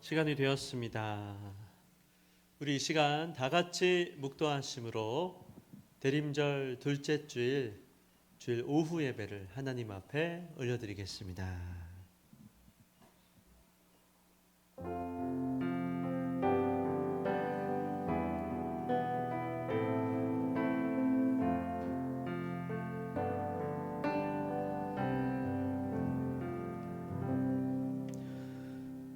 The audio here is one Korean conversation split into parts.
시간이 되었습니다. 우리 이 시간 다 같이 묵도하심으로 대림절 둘째 주일 오후 예배를 하나님 앞에 올려드리겠습니다.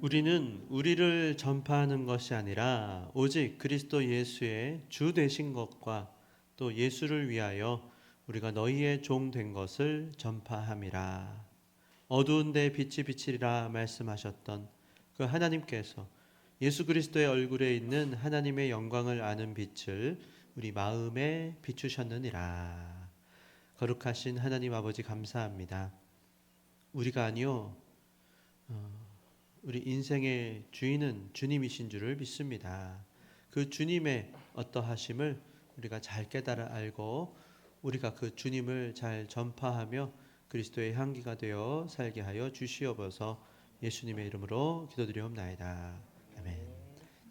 우리는 우리를 전파하는 것이 아니라 오직 그리스도 예수의 주 되신 것과 또 예수를 위하여 우리가 너희의 종 된 것을 전파함이라. 어두운 데 빛이 비치리라 말씀하셨던 그 하나님께서 예수 그리스도의 얼굴에 있는 하나님의 영광을 아는 빛을 우리 마음에 비추셨느니라. 거룩하신 하나님 아버지 감사합니다. 우리가 아니요 우리 인생의 주인은 주님이신 줄을 믿습니다. 그 주님의 어떠하심을 우리가 잘 깨달아 알고 우리가 그 주님을 잘 전파하며 그리스도의 향기가 되어 살게 하여 주시옵소서. 예수님의 이름으로 기도드리옵나이다. 아멘.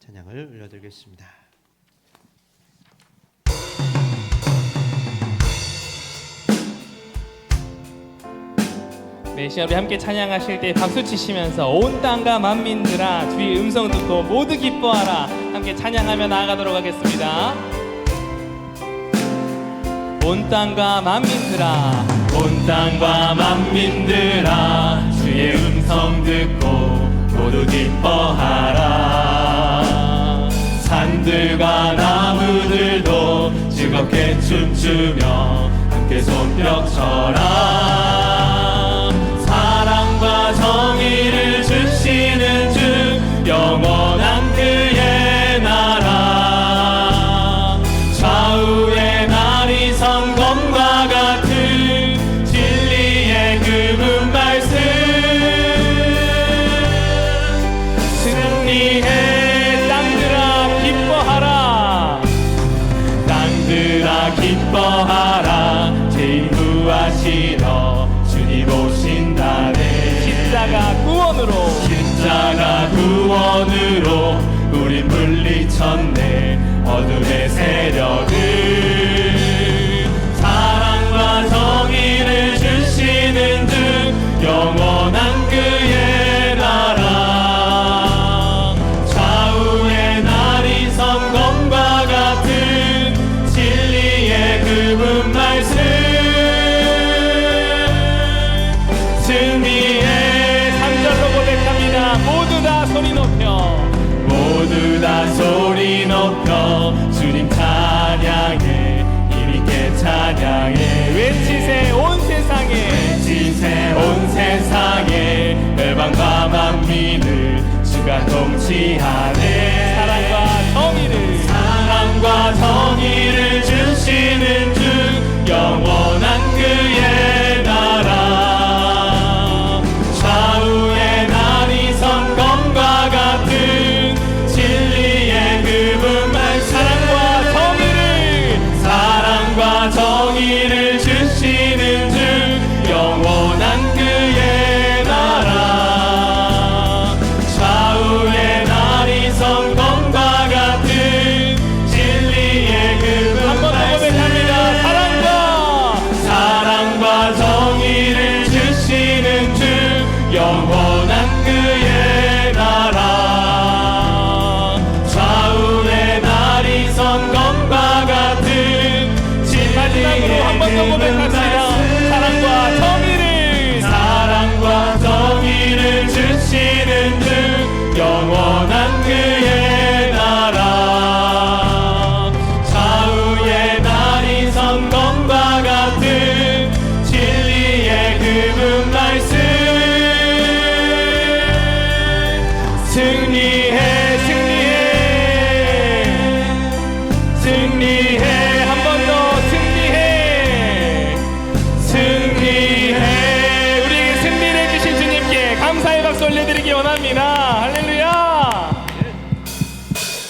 찬양을 올려드리겠습니다. 네, 시간 우리 함께 찬양하실 때 박수 치시면서 온 땅과 만민들아 주의 음성 듣고 모두 기뻐하라 함께 찬양하며 나아가도록 하겠습니다. 온 땅과 만민들아 온 땅과 만민들아 주의 음성 듣고 모두 기뻐하라. 산들과 나무들도 즐겁게 춤추며 함께 손뼉 쳐라. 사랑과 정의를 주시는 주 영원한 그의 나라. 좌우의 날이 성검과 같은 진리의 그분 말씀. 승리해 땅들아 기뻐하라. 땅들아 기뻐하라. 죄인 구하시러 주님 오신다네. 십자가 구원으로 우린 물리쳤네 어둠의 세력을. 사랑과 정의를 주시는 주 영원한 그의 나라. 좌우의 날이 성검과 같은 진리의 그분 말씀. 승리의 3절로 고백합니다. 모두 다 소리 높여 모두 다 소리 높여 주님 찬양해. 힘있게 찬양해. 외치세 온 세상에 외치세 온 세상에 열방과 만민을 주가 통치하네. 사랑과 정의를 주시는 주 영원한 그의 나라. 좌우의 날이 성검과 같은 진리의 그분 말. 사랑과 정의를 주시는 주 영원한 그의 나라. 좌우의 날이 성검과 같은 진리의 그분 한번 더 고백합니다. 사랑과 정의를 주시는 주 영원한 그의 나라. 좌우의 날이 성검과 같은 마지막으로 한 번 더 고백합니다. 사랑과 정의를 주시는 주 영원한 그의 나라. 좌우의 날이 성검과 같은 진리의 그분 말씀. 승리해 한 번 더 승리해. 우리에게 승리를 해주신 주님께 감사의 박수 올려드리기 원합니다. 할렐루야.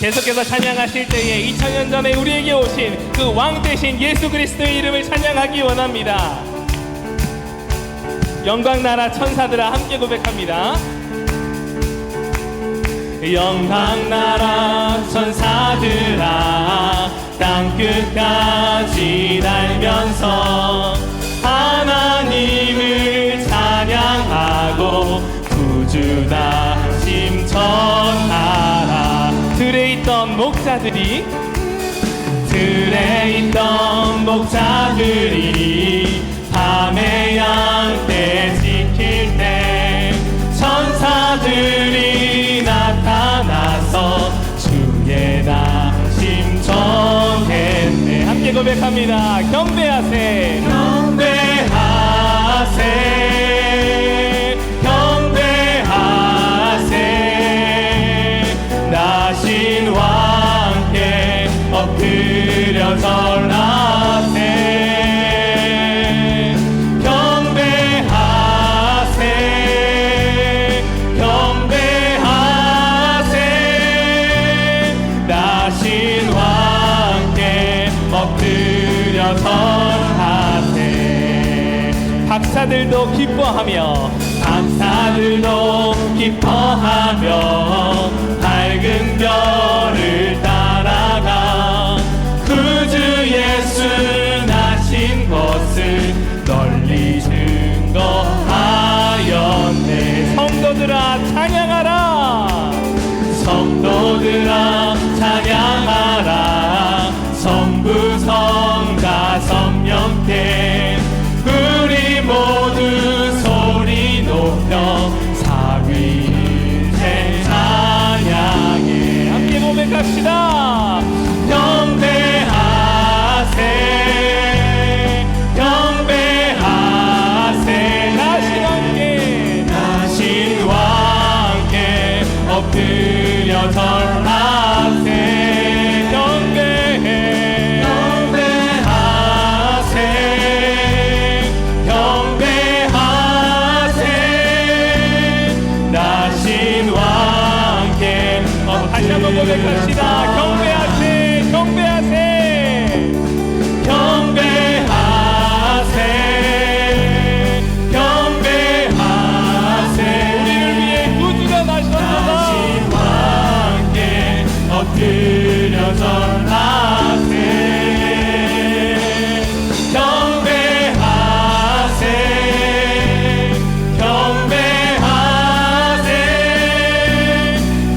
계속해서 찬양하실 때에 2000년 전에 우리에게 오신 그 왕 대신 예수 그리스도의 이름을 찬양하기 원합니다. 영광 나라 천사들아 함께 고백합니다. 영광 나라 천사들아 땅끝까지 달면서 하나님을 찬양하고 구주다심 전하라. 들에 있던 목자들이 밤에 양떼 지킬 때 천사들이 나타나서 주의 다심 전했네. 함께 고백합니다. 경배하세. 나신 왕께 엎드려 절하세. 경배하세. 나신 왕께 엎드려 절하세. 박사들도 기뻐하며 밝은 별을 따라가 구주 예수 나신 것을 널리 증거하였네. 성도들아 찬양하라. 성도들아 찬양하라. 성부성자 성령께 우리 모두 소리 높여 사위일체 찬양해. 함께 고백합시다. 경배하세. 경배하세. 나신 왕께 엎드려 절하세. 경배해. 경배하세. 나신 왕께 다시 한번 고백합시다. 경배하세. 경배하세. 경배하세. 경배하세. 우리를 위해 구주가 나셨도다. 나신 왕께 엎드려 절하세. 경배하세. 경배하세.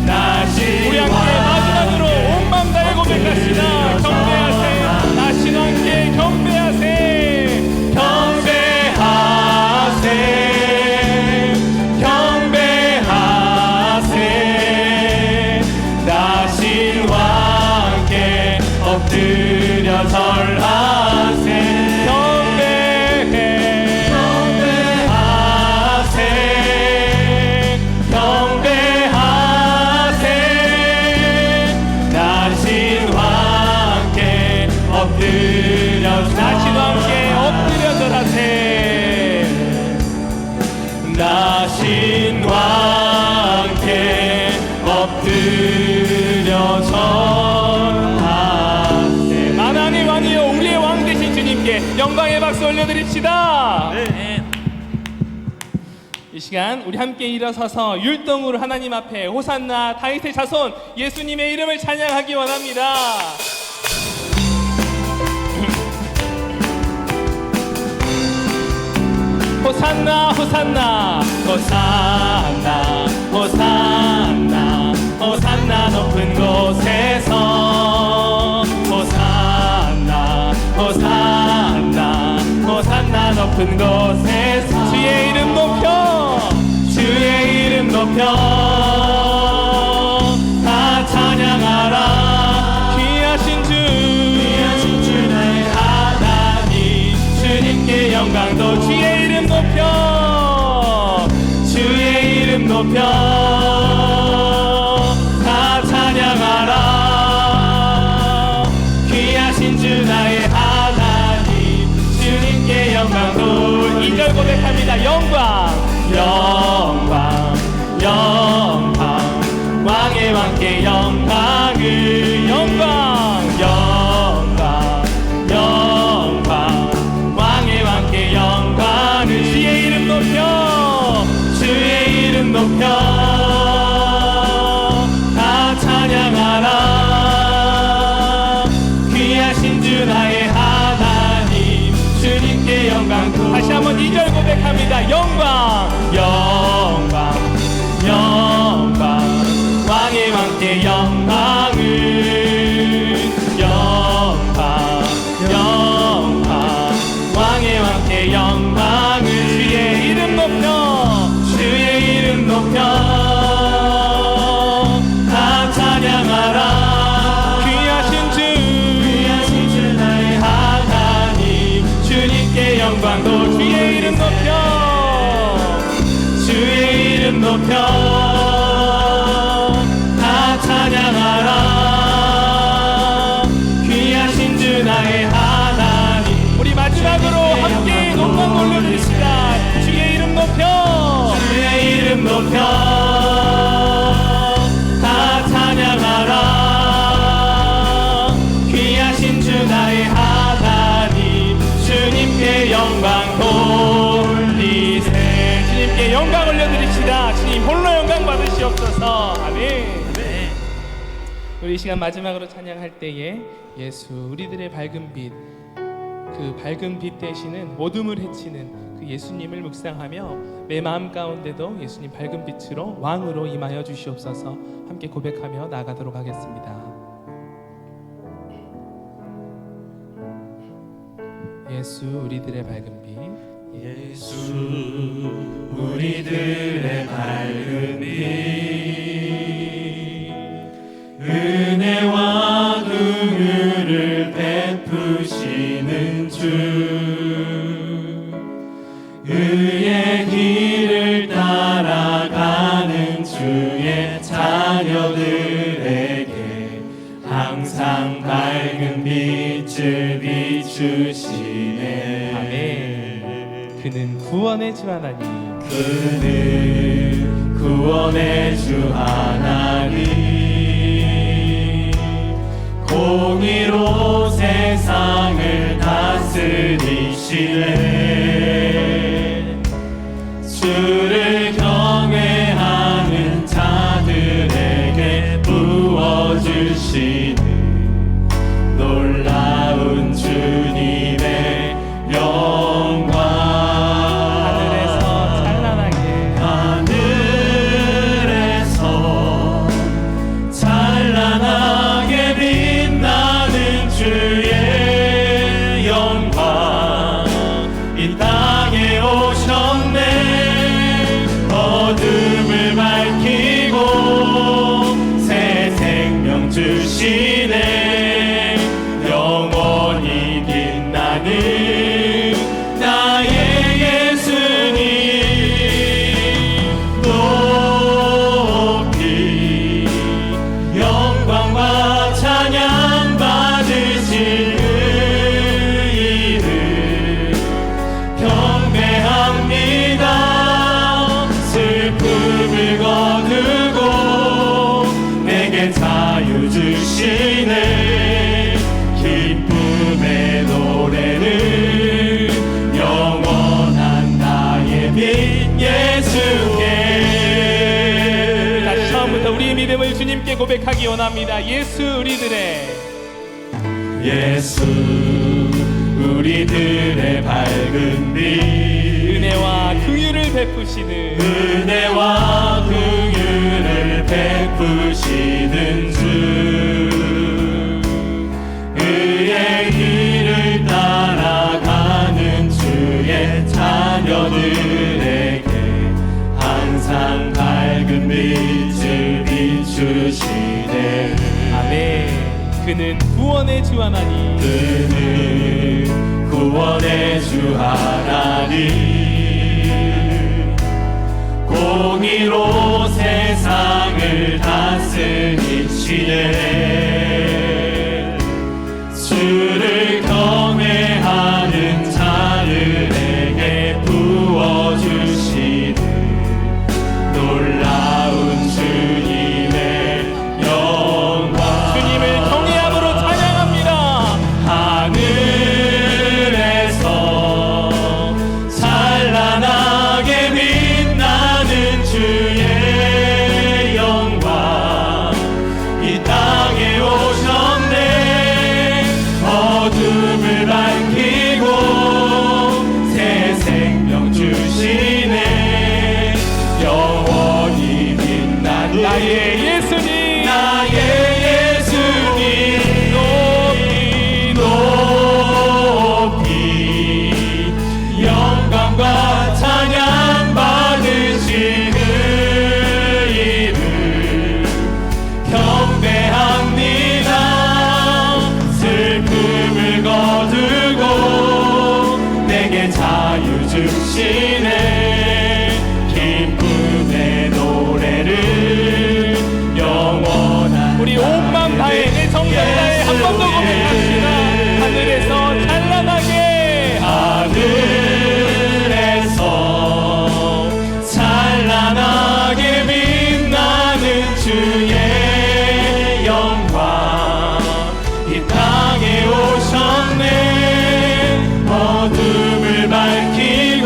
나신 우리 함께 마지막으로 온 마음 다해 고백합시다. 경배하세. 나신 왕께 경배하세. 경배하세. 경배하세. 나신 왕께 엎드려 절하세. 경배해. 경배하세. 경배하세. 나신 왕께 엎드려 나신 왕께 엎드려 절하세. 나신 왕께 엎드려 절하세. 만왕의 왕이여 우리의 왕 되신 주님께 영광의 박수 올려드립시다. 이 시간 우리 함께 일어서서 율동으로 하나님 앞에 호산나 다윗의 자손 예수님의 이름을 찬양하기 원합니다. 호산나 호산나 호산나 호산나 호산나 높은 곳에서 호산나 호산나 호산나 높은 곳에서 주의 이름 높여 주의 이름 높여 다 찬양하라. 귀하신 주 나의 하나님 주님께 영광도 주의 이름 높여 주의 이름 높여 다 찬양하라. 귀하신 주 나의 하나님 주님께 영광도 2절 고백합니다. 영광 영광 영광 왕의 왕께 영광을 영광 영광 영광 왕의 왕께 영광을 주의 이름 높여 주의 이름 높여 나의 하나님 주님께 영광 다시 한번 2절 고백합니다. 영광 왕의 왕께 영광을 왕의 왕께 영광을 주의 이름 높여 다 찬양하라 귀하신 주 나의 하나님 주님께 영광도 주의 이름 높여 다 찬양하라 귀하신 주 나의 하나님 우리 마지막으로 함께 영광 올려드립시다. 주의 이름 높여 다 찬양하라 귀하신 주 나의 하나님 주님께 영광 돌리세 주님께 영광 올려드립시다. 주님 홀로 영광 받으시옵소서. 아멘. 우리 이 시간 마지막으로 찬양할 때에 예수 우리들의 밝은 빛, 그 밝은 빛 대신은 어둠을 해치는 그 예수님을 묵상하며 내 마음 가운데도 예수님 밝은 빛으로 왕으로 임하여 주시옵소서. 함께 고백하며 나아가도록 하겠습니다. 예수 우리들의 밝은 빛, 예수 우리들의 밝은 빛 은혜와 긍휼을 베푸시는 주 의의 길을 따라가는 주의 자녀들에게 항상 밝은 빛을 비추시네 아멘. 그는 구원의 주 하나님, 그는 구원의 주 하나님 공의로 세상을 다스리시네 주를 경외하는 자들에게 부어주시는 놀라운 주님의 영광 하늘에서 찬란하게 빛나는 주의 영광 이 땅에 오셨네 어둠을 밝히고 새 생명 주시네 영원히 빛나는 나의 예수님 높이 영광과 찬양 받으신 그 이름 경배합니다 슬픔을 거두고 내게 자유 주시네 기쁨의 노래를 영원한 나의 빛 예수께 다시 처음부터 우리의 믿음을 주님께 고백하기 원합니다. 예수 우리들의 밝은 빛 은혜와 긍휼을 베푸시는 은혜와 긍휼을 베푸시는 주 의의 길을 따라가는 주의 자녀들에게 항상 밝은 빛을 비추시네 아멘. 그는 구원의 주 하나님, 그는 구원의 주 하나님 공의로 세상을 다스리시네 주를 경외하는 자들에게 부어주시는 놀라운 주님의 영광 주님을 경외함으로 찬양합니다. 하늘에서 찬란하게 빛나는 주의 영광 이 땅에 주시네 기쁨의 노래를 영원한 우리 온 맘 다해 내 정성 다해 한 번 더 고백합시다. 하늘에서 찬란하게 하늘에서 찬란하게 빛나는 주의 영광 이 땅에 오셨네 어둠을 밝히고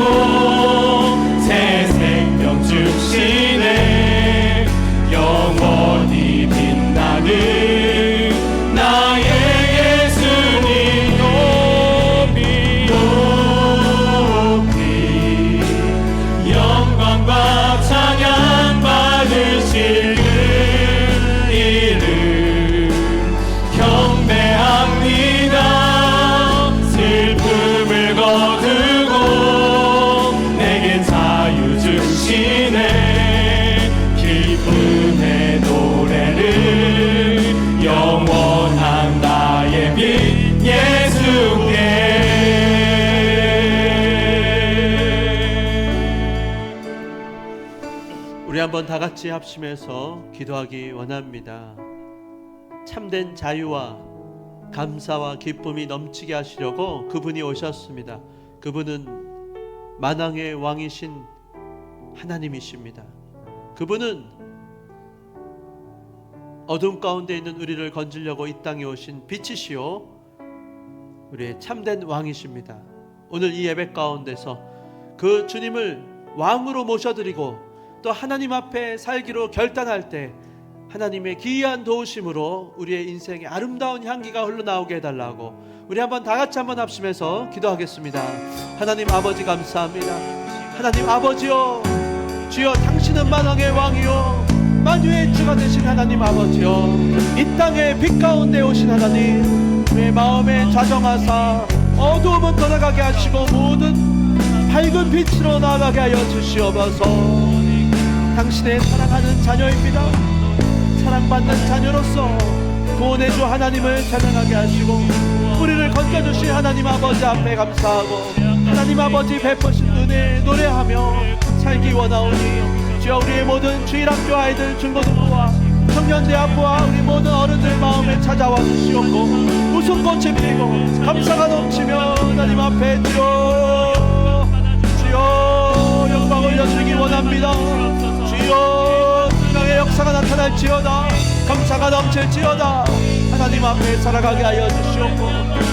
새 생명 주시네 영원히 빛나는 나의 예수님 높이 영광과 찬양 받으실 그 이름 경배합니다 슬픔을 거두고 내게 자유 주시네 기쁨의 노래를 영원한 나의 빛 예수께 우리 한번 다 같이 합심해서 기도하기 원합니다. 참된 자유와 감사와 기쁨이 넘치게 하시려고 그분이 오셨습니다. 그분은 만왕의 왕이신 하나님이십니다. 그분은 어둠 가운데 있는 우리를 건지려고 이 땅에 오신 빛이시요 우리의 참된 왕이십니다. 오늘 이 예배 가운데서 그 주님을 왕으로 모셔드리고 또 하나님 앞에 살기로 결단할 때 하나님의 기이한 도우심으로 우리의 인생에 아름다운 향기가 흘러나오게 해달라고 우리 한번 다 같이 한번 합심해서 기도하겠습니다. 하나님 아버지 감사합니다. 하나님 아버지요 주여 당신은 만왕의 왕이요 만유의 주가 되신 하나님 아버지요 이 땅의 빛 가운데 오신 하나님 우리의 마음에 좌정하사 어두움은 떠나가게 하시고 모든 밝은 빛으로 나아가게 하여 주시옵소서. 당신의 사랑하는 자녀입니다. 사랑받는 자녀로서 구원의 주 하나님을 찬양하게 하시고 우리를 건져주신 하나님 아버지 앞에 감사하고 하나님 아버지 베푸신 은혜 노래하며 살기 원하오니 주여 우리의 모든 주일학교 아이들 중고등부와 청년대학부와 우리 모든 어른들 마음에 찾아와 주시옵고 웃음꽃이 피고 감사가 넘치며 하나님 앞에 주여 영광 올려주기 원합니다. 주여 나의 역사가 나타날지어다 감사가 넘칠지어다 하나님 앞에 살아가게 하여 주시옵고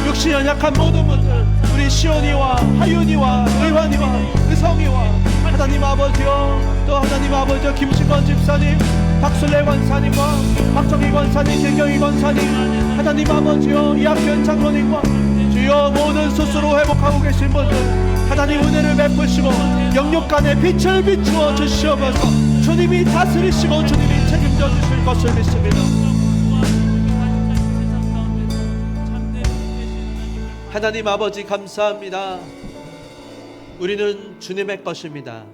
육신이 연약한 모든 분들 우리 시온이와 하윤이와 의환이와 의성이와 하나님 아버지여 또 하나님 아버지여 김신건 집사님 박순례 권사님과 박정희 권사님 김경희 권사님 하나님 아버지여 이학현 장로님과 주여 모든 스스로 회복하고 계신 분들 하나님 은혜를 베푸시고 영육간에 빛을 비추어 주시옵소서. 주님이 다스리시고 주님이 책임져 주실 것을 믿습니다. 하나님 아버지 감사합니다. 우리는 주님의 것입니다.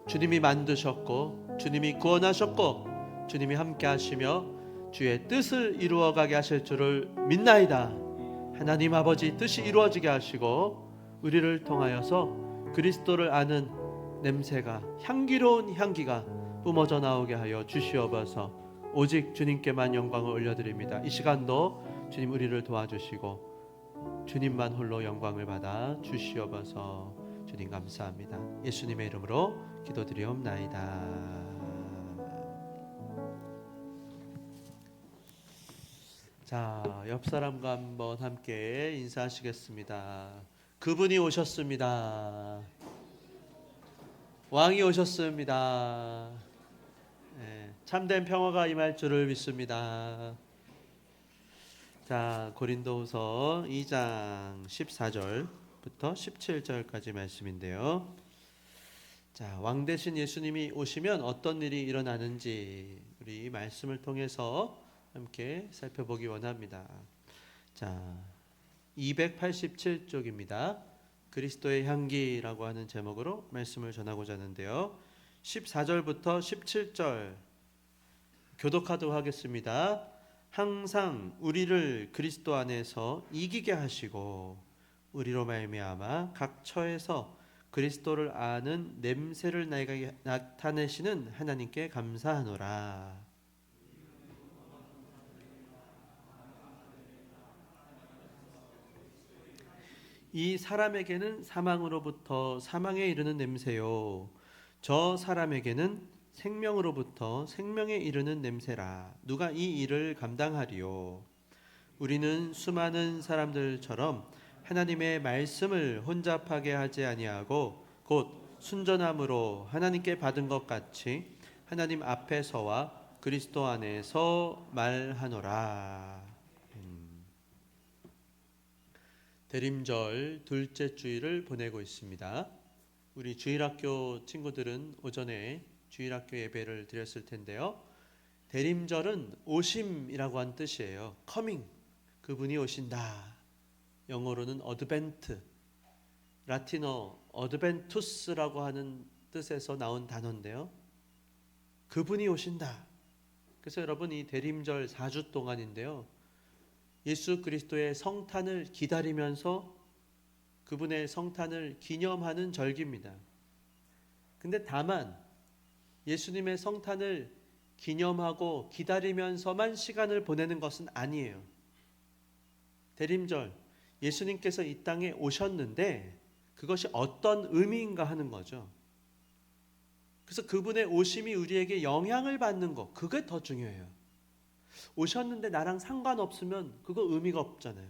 주님이 만드셨고 주님이 구원하셨고 주님이 함께 하시며 주의 뜻을 이루어가게 하실 줄을 믿나이다. 하나님 아버지 뜻이 이루어지게 하시고 우리를 통하여서 그리스도를 아는 냄새가 향기로운 향기가 뿜어져 나오게 하여 주시옵소서. 오직 주님께만 영광을 올려드립니다. 이 시간도 주님 우리를 도와주시고 주님만 홀로 영광을 받아 주시옵소서. 주님 감사합니다. 예수님의 이름으로 기도드리옵나이다. 자, 옆 사람과 한번 함께 인사하시겠습니다. 그분이 오셨습니다. 왕이 오셨습니다. 네, 참된 평화가 임할 줄을 믿습니다. 자, 고린도후서 2장 14절부터 17절까지 말씀인데요. 자, 왕 대신 예수님이 오시면 어떤 일이 일어나는지 우리 이 말씀을 통해서 함께 살펴보기 원합니다. 자, 287쪽입니다. 그리스도의 향기라고 하는 제목으로 말씀을 전하고자 하는데요. 14절부터 17절 교독하도록 하겠습니다. 항상 우리를 그리스도 안에서 이기게 하시고 우리로 말미암아 각 처에서 그리스도를 아는 냄새를 나에게 나타내시는 하나님께 감사하노라. 이 사람에게는 사망으로부터 사망에 이르는 냄새요, 저 사람에게는 생명으로부터 생명에 이르는 냄새라. 누가 이 일을 감당하리요? 우리는 수많은 사람들처럼 하나님의 말씀을 혼잡하게 하지 아니하고 곧 순전함으로 하나님께 받은 것 같이 하나님 앞에서와 그리스도 안에서 말하노라. 대림절 둘째 주일을 보내고 있습니다. 우리 주일학교 친구들은 오전에 주일학교 예배를 드렸을 텐데요. 대림절은 오심이라고 한 뜻이에요. coming, 그분이 오신다. 영어로는 어드벤트, 라틴어 어드벤투스라고 하는 뜻에서 나온 단어인데요. 그분이 오신다. 그래서 여러분, 이 대림절 4주 동안인데요, 예수 그리스도의 성탄을 기다리면서 그분의 성탄을 기념하는 절기입니다. 근데 다만 예수님의 성탄을 기념하고 기다리면서만 시간을 보내는 것은 아니에요. 대림절, 예수님께서 이 땅에 오셨는데 그것이 어떤 의미인가 하는 거죠. 그래서 그분의 오심이 우리에게 영향을 받는 것, 그게 더 중요해요. 오셨는데 나랑 상관없으면 그거 의미가 없잖아요.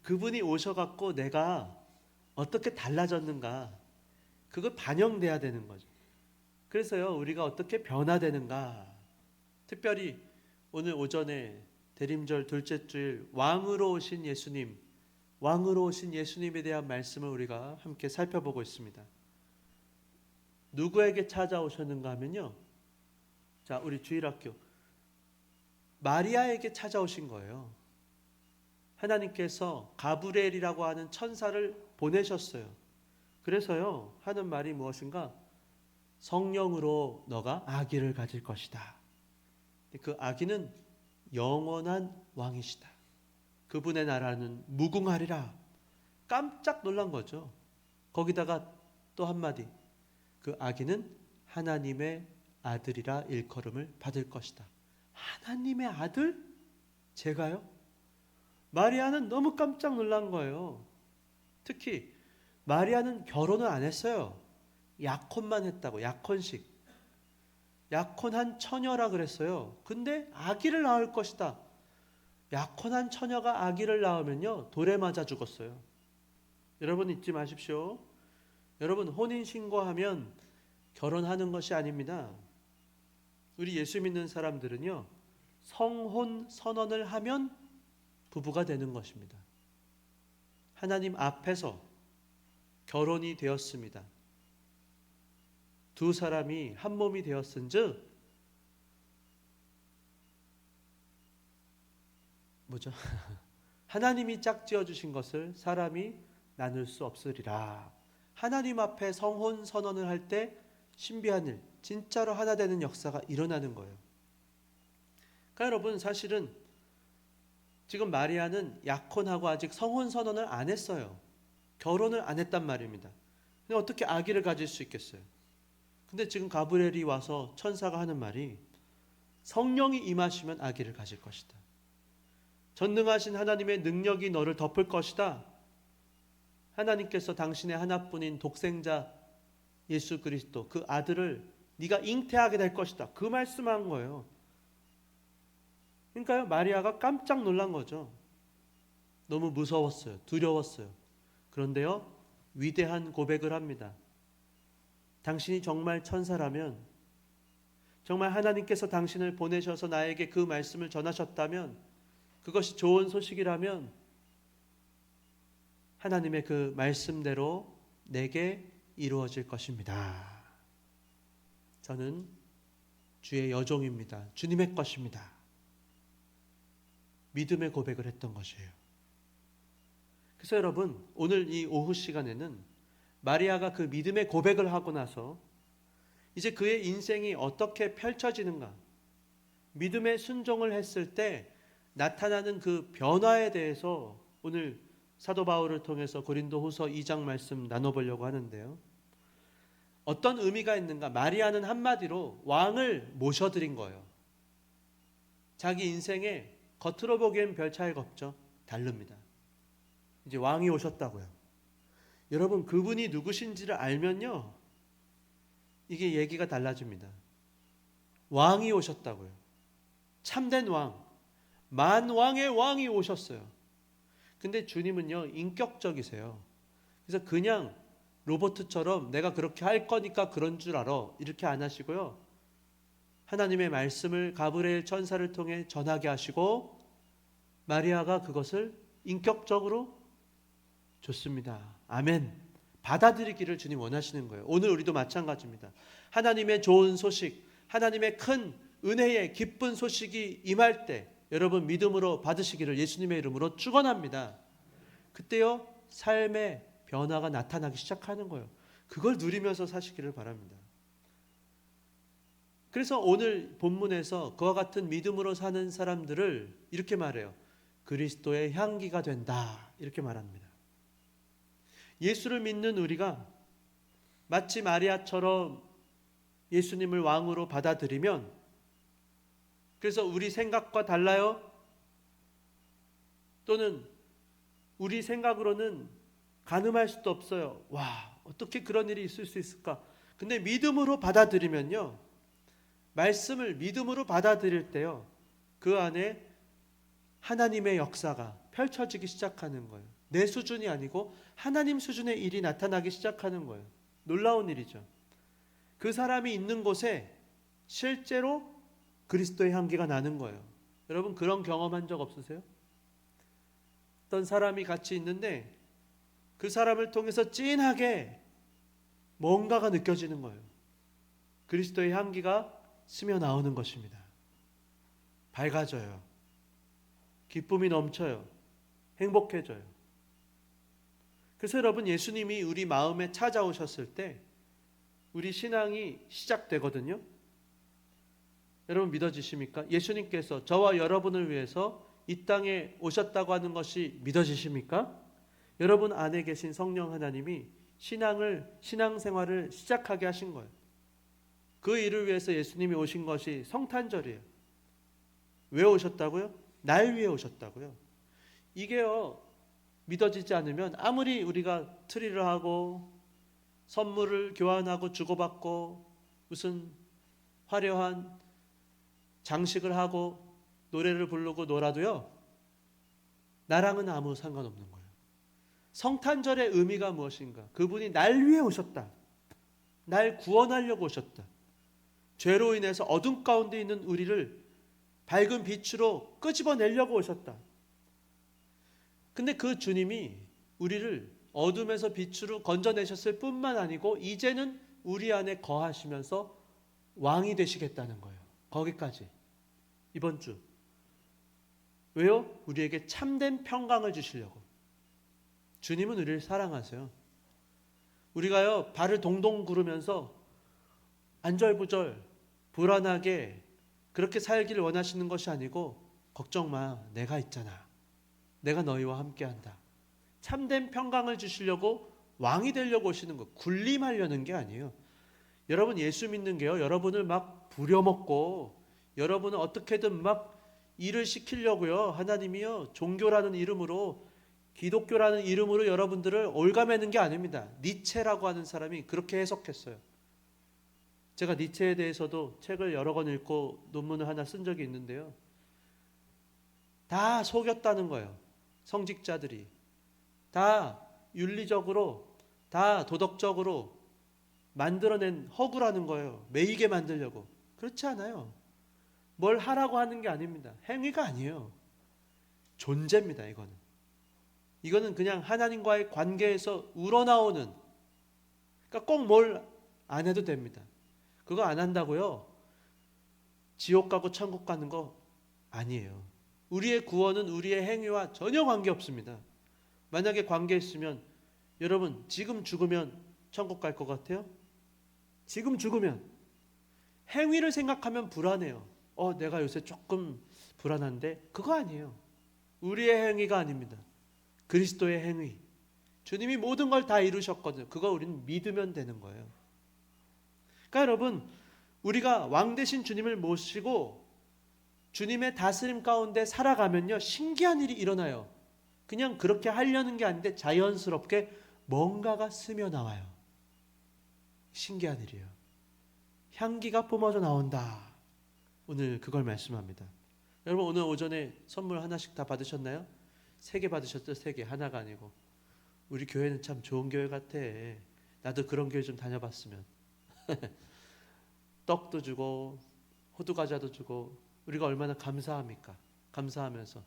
그분이 오셔갖고 내가 어떻게 달라졌는가, 그거 반영돼야 되는 거죠. 그래서요, 우리가 어떻게 변화되는가, 특별히 오늘 오전에 대림절 둘째 주일 왕으로 오신 예수님, 왕으로 오신 예수님에 대한 말씀을 우리가 함께 살펴보고 있습니다. 누구에게 찾아오셨는가 하면요, 자, 우리 주일학교 마리아에게 찾아오신 거예요. 하나님께서 가브리엘이라고 하는 천사를 보내셨어요. 그래서요, 하는 말이 무엇인가? 성령으로 너가 아기를 가질 것이다. 그 아기는 영원한 왕이시다. 그분의 나라는 무궁하리라. 깜짝 놀란 거죠. 거기다가 또 한마디, 그 아기는 하나님의 아들이라 일컬음을 받을 것이다. 하나님의 아들? 제가요? 마리아는 너무 깜짝 놀란 거예요. 특히 마리아는 결혼을 안 했어요. 약혼만 했다고, 약혼식. 약혼한 처녀라 그랬어요. 근데 아기를 낳을 것이다. 약혼한 처녀가 아기를 낳으면요, 돌에 맞아 죽었어요. 여러분 잊지 마십시오. 여러분, 혼인신고하면 결혼하는 것이 아닙니다. 우리 예수 믿는 사람들은요, 성혼 선언을 하면 부부가 되는 것입니다. 하나님 앞에서 결혼이 되었습니다. 두 사람이 한 몸이 되었은즉 뭐죠? 하나님이 짝지어 주신 것을 사람이 나눌 수 없으리라. 하나님 앞에 성혼 선언을 할 때 신비한 일, 진짜로 하나 되는 역사가 일어나는 거예요. 그러니까 여러분, 사실은 지금 마리아는 약혼하고 아직 성혼 선언을 안 했어요. 결혼을 안 했단 말입니다. 근데 어떻게 아기를 가질 수 있겠어요? 근데 지금 가브리엘이 와서 천사가 하는 말이, 성령이 임하시면 아기를 가질 것이다. 전능하신 하나님의 능력이 너를 덮을 것이다. 하나님께서 당신의 하나뿐인 독생자 예수 그리스도, 그 아들을 네가 잉태하게 될 것이다. 그 말씀한 거예요. 그러니까요, 마리아가 깜짝 놀란 거죠. 너무 무서웠어요. 두려웠어요. 그런데요, 위대한 고백을 합니다. 당신이 정말 천사라면, 정말 하나님께서 당신을 보내셔서 나에게 그 말씀을 전하셨다면, 그것이 좋은 소식이라면 하나님의 그 말씀대로 내게 이루어질 것입니다. 저는 주의 여종입니다. 주님의 것입니다. 믿음의 고백을 했던 것이에요. 그래서 여러분, 오늘 이 오후 시간에는 마리아가 그 믿음의 고백을 하고 나서 이제 그의 인생이 어떻게 펼쳐지는가, 믿음의 순종을 했을 때 나타나는 그 변화에 대해서 오늘 사도 바울을 통해서 고린도후서 2장 말씀 나눠보려고 하는데요. 어떤 의미가 있는가? 마리아는 한마디로 왕을 모셔드린 거예요. 자기 인생에 겉으로 보기엔 별 차이가 없죠. 다릅니다. 이제 왕이 오셨다고요. 여러분, 그분이 누구신지를 알면요, 이게 얘기가 달라집니다. 왕이 오셨다고요. 참된 왕, 만왕의 왕이 오셨어요. 근데 주님은요, 인격적이세요. 그래서 그냥 로버트처럼 내가 그렇게 할 거니까 그런 줄 알아, 이렇게 안 하시고요, 하나님의 말씀을 가브리엘 천사를 통해 전하게 하시고 마리아가 그것을 인격적으로 좋습니다, 아멘, 받아들이기를 주님 원하시는 거예요. 오늘 우리도 마찬가지입니다. 하나님의 좋은 소식, 하나님의 큰 은혜의 기쁜 소식이 임할 때 여러분 믿음으로 받으시기를 예수님의 이름으로 축원합니다. 그때요, 삶의 변화가 나타나기 시작하는 거예요. 그걸 누리면서 사시기를 바랍니다. 그래서 오늘 본문에서 그와 같은 믿음으로 사는 사람들을 이렇게 말해요. 그리스도의 향기가 된다, 이렇게 말합니다. 예수를 믿는 우리가 마치 마리아처럼 예수님을 왕으로 받아들이면, 그래서 우리 생각과 달라요? 또는 우리 생각으로는 가늠할 수도 없어요. 와, 어떻게 그런 일이 있을 수 있을까? 근데 믿음으로 받아들이면요, 말씀을 믿음으로 받아들일 때요, 그 안에 하나님의 역사가 펼쳐지기 시작하는 거예요. 내 수준이 아니고 하나님 수준의 일이 나타나기 시작하는 거예요. 놀라운 일이죠. 그 사람이 있는 곳에 실제로 그리스도의 향기가 나는 거예요. 여러분, 그런 경험한 적 없으세요? 어떤 사람이 같이 있는데 그 사람을 통해서 진하게 뭔가가 느껴지는 거예요. 그리스도의 향기가 스며 나오는 것입니다. 밝아져요. 기쁨이 넘쳐요. 행복해져요. 그래서 여러분, 예수님이 우리 마음에 찾아오셨을 때 우리 신앙이 시작되거든요. 여러분, 믿어지십니까? 예수님께서 저와 여러분을 위해서 이 땅에 오셨다고 하는 것이 믿어지십니까? 여러분 안에 계신 성령 하나님이 신앙생활을 시작하게 하신 거예요. 그 일을 위해서 예수님이 오신 것이 성탄절이에요. 왜 오셨다고요? 날 위해 오셨다고요. 이게요, 믿어지지 않으면 아무리 우리가 트리를 하고 선물을 교환하고 주고받고 무슨 화려한 장식을 하고 노래를 부르고 놀아도요, 나랑은 아무 상관없는 거예요. 성탄절의 의미가 무엇인가? 그분이 날 위해 오셨다. 날 구원하려고 오셨다. 죄로 인해서 어둠 가운데 있는 우리를 밝은 빛으로 끄집어내려고 오셨다. 근데 그 주님이 우리를 어둠에서 빛으로 건져내셨을 뿐만 아니고 이제는 우리 안에 거하시면서 왕이 되시겠다는 거예요. 거기까지. 이번 주. 왜요? 우리에게 참된 평강을 주시려고. 주님은 우리를 사랑하세요. 우리가요, 발을 동동 구르면서 안절부절 불안하게 그렇게 살기를 원하시는 것이 아니고, 걱정 마, 내가 있잖아. 내가 너희와 함께한다. 참된 평강을 주시려고 왕이 되려고 오시는 거, 군림하려는 게 아니에요. 여러분, 예수 믿는 게요, 여러분을 막 부려먹고 여러분을 어떻게든 막 일을 시키려고요, 하나님이요, 종교라는 이름으로, 기독교라는 이름으로 여러분들을 올가매는 게 아닙니다. 니체라고 하는 사람이 그렇게 해석했어요. 제가 니체에 대해서도 책을 여러 권 읽고 논문을 하나 쓴 적이 있는데요, 다 속였다는 거예요. 성직자들이 다 윤리적으로, 다 도덕적으로 만들어낸 허구라는 거예요. 매이게 만들려고. 그렇지 않아요. 뭘 하라고 하는 게 아닙니다. 행위가 아니에요. 존재입니다. 이거는 그냥 하나님과의 관계에서 우러나오는, 그러니까 꼭 뭘 안 해도 됩니다. 그거 안 한다고요, 지옥 가고 천국 가는 거 아니에요. 우리의 구원은 우리의 행위와 전혀 관계없습니다. 만약에 관계 있으면, 여러분 지금 죽으면 천국 갈 것 같아요? 지금 죽으면 행위를 생각하면 불안해요. 내가 요새 조금 불안한데, 그거 아니에요. 우리의 행위가 아닙니다. 그리스도의 행위. 주님이 모든 걸 다 이루셨거든요. 그거 우리는 믿으면 되는 거예요. 그러니까 여러분, 우리가 왕 되신 주님을 모시고 주님의 다스림 가운데 살아가면요, 신기한 일이 일어나요. 그냥 그렇게 하려는 게 아닌데 자연스럽게 뭔가가 스며 나와요. 신기한 일이에요. 향기가 뿜어져 나온다. 오늘 그걸 말씀합니다. 여러분, 오늘 오전에 선물 하나씩 다 받으셨나요? 3개 받으셨죠? 3개. 하나가 아니고. 우리 교회는 참 좋은 교회 같아. 나도 그런 교회 좀 다녀봤으면. 떡도 주고 호두 과자도 주고 우리가 얼마나 감사합니까? 감사하면서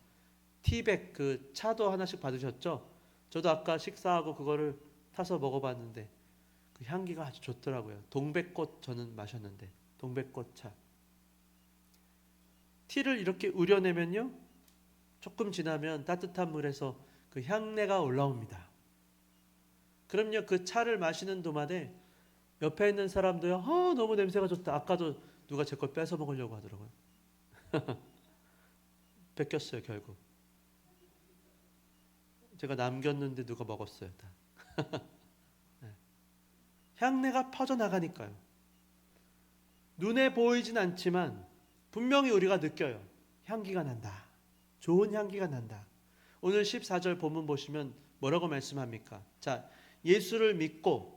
티백 그 차도 하나씩 받으셨죠? 저도 아까 식사하고 그거를 타서 먹어봤는데 그 향기가 아주 좋더라고요. 동백꽃 저는 마셨는데 동백꽃 차. 티를 이렇게 우려내면요, 조금 지나면 따뜻한 물에서 그 향내가 올라옵니다. 그럼요, 그 차를 마시는 동안에 옆에 있는 사람도요, 너무 냄새가 좋다. 아까도 누가 제 걸 뺏어 먹으려고 하더라고요. 뺏겼어요, 결국. 제가 남겼는데 누가 먹었어요, 다. 네. 향내가 퍼져나가니까요. 눈에 보이진 않지만 분명히 우리가 느껴요. 향기가 난다. 좋은 향기가 난다. 오늘 14절 본문 보시면 뭐라고 말씀합니까? 자, 예수를 믿고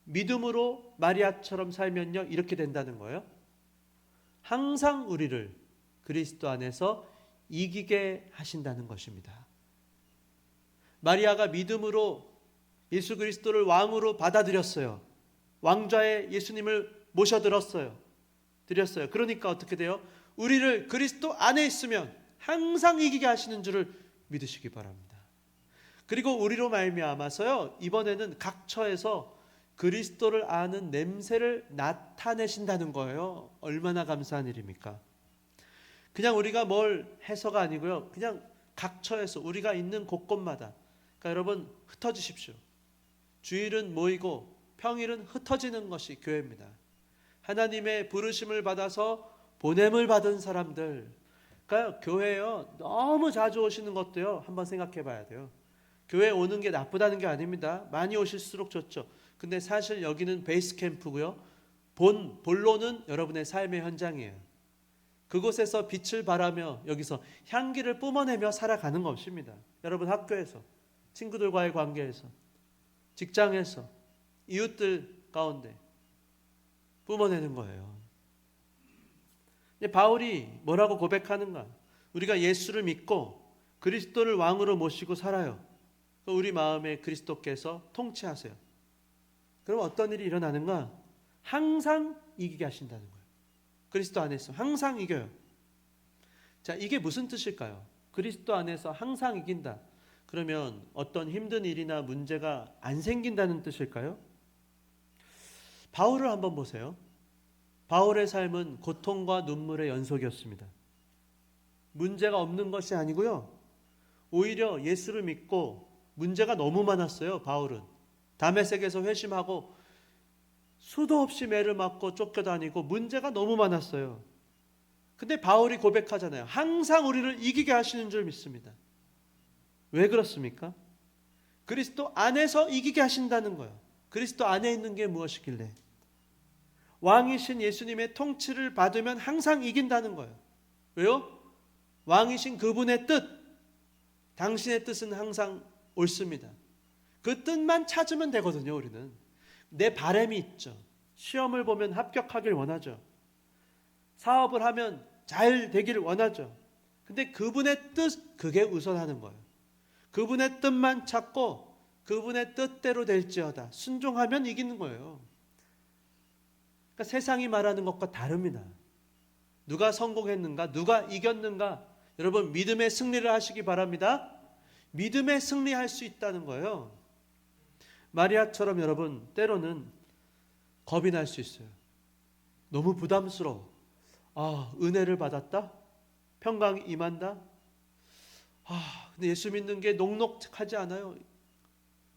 믿음으로 마리아처럼 살면요, 이렇게 된다는 거예요. 항상 우리를 그리스도 안에서 이기게 하신다는 것입니다. 마리아가 믿음으로 예수 그리스도를 왕으로 받아들였어요. 왕좌에 예수님을 모셔들었어요. 드렸어요. 그러니까 어떻게 돼요? 우리를 그리스도 안에 있으면 항상 이기게 하시는 줄을 믿으시기 바랍니다. 그리고 우리로 말미암아서요, 이번에는 각 처에서 그리스도를 아는 냄새를 나타내신다는 거예요. 얼마나 감사한 일입니까? 그냥 우리가 뭘 해서가 아니고요, 그냥 각 처에서 우리가 있는 곳곳마다. 그러니까 여러분, 흩어지십시오. 주일은 모이고 평일은 흩어지는 것이 교회입니다. 하나님의 부르심을 받아서 보냄을 받은 사람들. 그러니까 교회요, 너무 자주 오시는 것도요, 한번 생각해 봐야 돼요. 교회 오는 게 나쁘다는 게 아닙니다. 많이 오실수록 좋죠. 근데 사실 여기는 베이스 캠프고요. 본론은 여러분의 삶의 현장이에요. 그곳에서 빛을 발하며 여기서 향기를 뿜어내며 살아가는 것입니다. 여러분 학교에서, 친구들과의 관계에서, 직장에서, 이웃들 가운데 뿜어내는 거예요. 바울이 뭐라고 고백하는가? 우리가 예수를 믿고 그리스도를 왕으로 모시고 살아요. 우리 마음에 그리스도께서 통치하세요. 그럼 어떤 일이 일어나는가? 항상 이기게 하신다는 거예요. 그리스도 안에서 항상 이겨요. 자, 이게 무슨 뜻일까요? 그리스도 안에서 항상 이긴다. 그러면 어떤 힘든 일이나 문제가 안 생긴다는 뜻일까요? 바울을 한번 보세요. 바울의 삶은 고통과 눈물의 연속이었습니다. 문제가 없는 것이 아니고요, 오히려 예수를 믿고 문제가 너무 많았어요. 바울은 다메섹에서 회심하고 수도 없이 매를 맞고 쫓겨다니고 문제가 너무 많았어요. 근데 바울이 고백하잖아요. 항상 우리를 이기게 하시는 줄 믿습니다. 왜 그렇습니까? 그리스도 안에서 이기게 하신다는 거예요. 그리스도 안에 있는 게 무엇이길래? 왕이신 예수님의 통치를 받으면 항상 이긴다는 거예요. 왜요? 왕이신 그분의 뜻, 당신의 뜻은 항상 옳습니다. 그 뜻만 찾으면 되거든요. 우리는 내 바람이 있죠. 시험을 보면 합격하길 원하죠. 사업을 하면 잘 되기를 원하죠. 근데 그분의 뜻, 그게 우선하는 거예요. 그분의 뜻만 찾고 그분의 뜻대로 될지어다 순종하면 이기는 거예요. 그러니까 세상이 말하는 것과 다릅니다. 누가 성공했는가, 누가 이겼는가, 여러분 믿음의 승리를 하시기 바랍니다. 믿음의 승리할 수 있다는 거예요. 마리아처럼 여러분 때로는 겁이 날 수 있어요. 너무 부담스러워. 은혜를 받았다? 평강이 임한다? 근데 예수 믿는 게 녹록하지 않아요.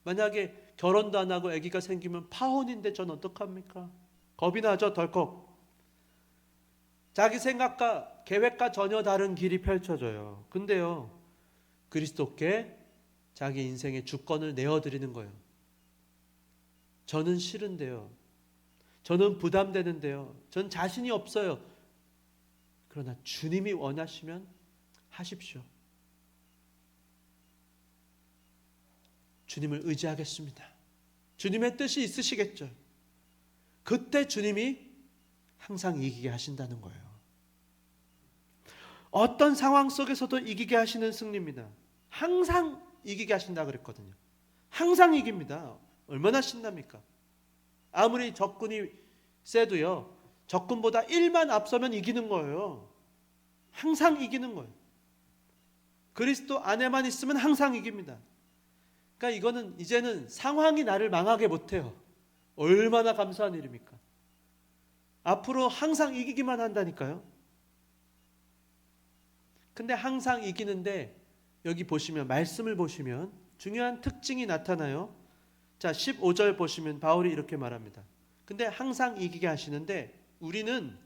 만약에 결혼도 안 하고 아기가 생기면 파혼인데 전 어떡합니까? 겁이 나죠, 덜컥. 자기 생각과 계획과 전혀 다른 길이 펼쳐져요. 근데요, 그리스도께 자기 인생의 주권을 내어드리는 거예요. 저는 싫은데요, 저는 부담되는데요. 전 자신이 없어요. 그러나 주님이 원하시면 하십시오. 주님을 의지하겠습니다. 주님의 뜻이 있으시겠죠. 그때 주님이 항상 이기게 하신다는 거예요. 어떤 상황 속에서도 이기게 하시는 승리입니다. 항상 이기게 하신다 그랬거든요. 항상 이깁니다. 얼마나 신납니까? 아무리 적군이 세도요, 적군보다 1만 앞서면 이기는 거예요. 항상 이기는 거예요. 그리스도 안에만 있으면 항상 이깁니다. 그러니까 이거는 이제는 상황이 나를 망하게 못해요. 얼마나 감사한 일입니까? 앞으로 항상 이기기만 한다니까요. 근데 항상 이기는데 여기 보시면, 말씀을 보시면 중요한 특징이 나타나요. 자, 15절 보시면 바울이 이렇게 말합니다. 근데 항상 이기게 하시는데 우리는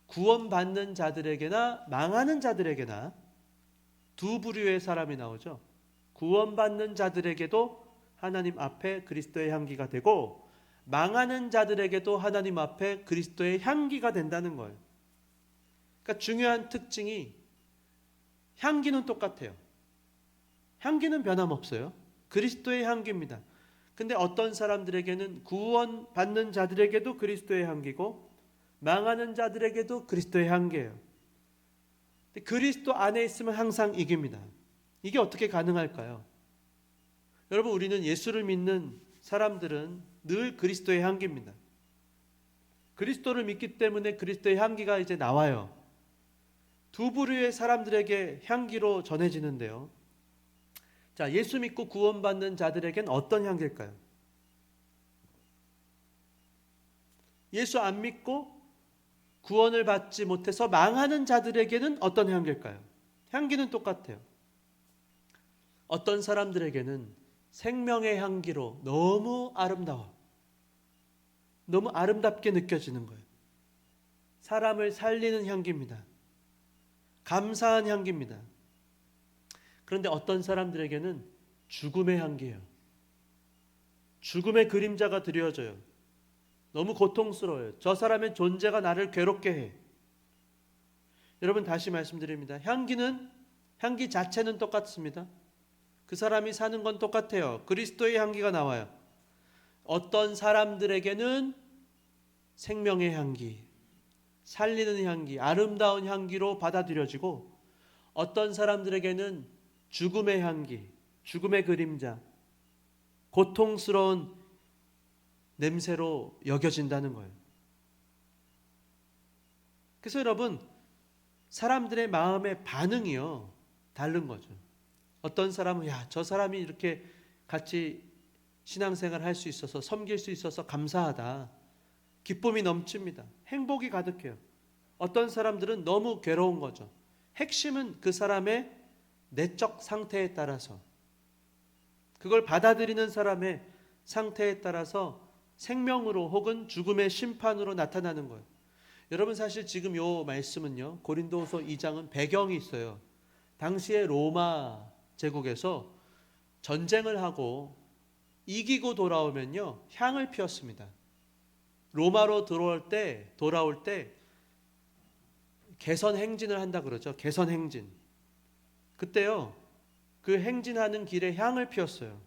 구원받는 자들에게나 망하는 자들에게나 두 부류의 사람이 나오죠. 구원받는 자들에게도 하나님 앞에 그리스도의 향기가 되고, 망하는 자들에게도 하나님 앞에 그리스도의 향기가 된다는 거예요. 그러니까 중요한 특징이, 향기는 똑같아요. 향기는 변함없어요. 그리스도의 향기입니다. 근데 어떤 사람들에게는 구원받는 자들에게도 그리스도의 향기고, 망하는 자들에게도 그리스도의 향기예요. 근데 그리스도 안에 있으면 항상 이깁니다. 이게 어떻게 가능할까요? 여러분, 우리는 예수를 믿는 사람들은 늘 그리스도의 향기입니다. 그리스도를 믿기 때문에 그리스도의 향기가 이제 나와요. 두 부류의 사람들에게 향기로 전해지는데요. 자, 예수 믿고 구원받는 자들에겐 어떤 향기일까요? 예수 안 믿고 구원을 받지 못해서 망하는 자들에게는 어떤 향기일까요? 향기는 똑같아요. 어떤 사람들에게는 생명의 향기로 너무 아름다워, 너무 아름답게 느껴지는 거예요. 사람을 살리는 향기입니다. 감사한 향기입니다. 그런데 어떤 사람들에게는 죽음의 향기예요. 죽음의 그림자가 드려져요. 너무 고통스러워요. 저 사람의 존재가 나를 괴롭게 해. 여러분, 다시 말씀드립니다. 향기 자체는 똑같습니다. 그 사람이 사는 건 똑같아요. 그리스도의 향기가 나와요. 어떤 사람들에게는 생명의 향기, 살리는 향기, 아름다운 향기로 받아들여지고, 어떤 사람들에게는 죽음의 향기, 죽음의 그림자, 고통스러운 냄새로 여겨진다는 거예요. 그래서 여러분, 사람들의 마음의 반응이요, 다른 거죠. 어떤 사람은, 야, 저 사람이 이렇게 같이 신앙생활 할 수 있어서, 섬길 수 있어서 감사하다. 기쁨이 넘칩니다. 행복이 가득해요. 어떤 사람들은 너무 괴로운 거죠. 핵심은 그 사람의 내적 상태에 따라서, 그걸 받아들이는 사람의 상태에 따라서 생명으로 혹은 죽음의 심판으로 나타나는 거예요. 여러분, 사실 지금 요 말씀은요, 고린도후서 2장은 배경이 있어요. 당시에 로마 제국에서 전쟁을 하고 이기고 돌아오면요, 향을 피웠습니다. 로마로 돌아올 때 개선 행진을 한다 그러죠. 개선 행진. 그때요, 그 행진하는 길에 향을 피웠어요.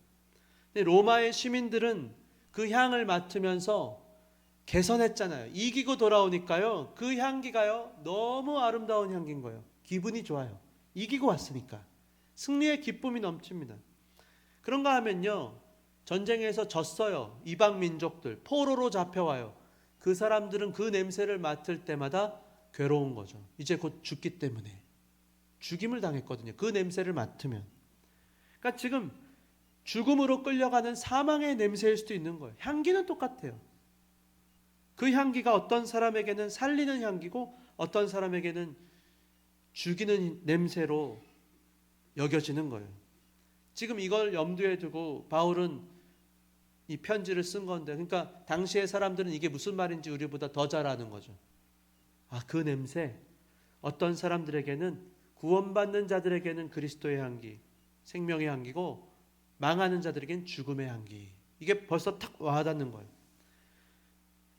근데 로마의 시민들은 그 향을 맡으면서 개선했잖아요. 이기고 돌아오니까요, 그 향기가요, 너무 아름다운 향기인 거예요. 기분이 좋아요. 이기고 왔으니까. 승리의 기쁨이 넘칩니다. 그런가 하면요, 전쟁에서 졌어요. 이방 민족들 포로로 잡혀와요. 그 사람들은 그 냄새를 맡을 때마다 괴로운 거죠. 이제 곧 죽기 때문에 죽임을 당했거든요. 그 냄새를 맡으면. 그러니까 지금 죽음으로 끌려가는 사망의 냄새일 수도 있는 거예요. 향기는 똑같아요. 그 향기가 어떤 사람에게는 살리는 향기고, 어떤 사람에게는 죽이는 냄새로 여겨지는 거예요. 지금 이걸 염두에 두고 바울은 이 편지를 쓴 건데, 그러니까 당시의 사람들은 이게 무슨 말인지 우리보다 더 잘 아는 거죠. 아, 그 냄새, 어떤 사람들에게는, 구원받는 자들에게는 그리스도의 향기, 생명의 향기고, 망하는 자들에게는 죽음의 향기. 이게 벌써 탁 와닿는 거예요.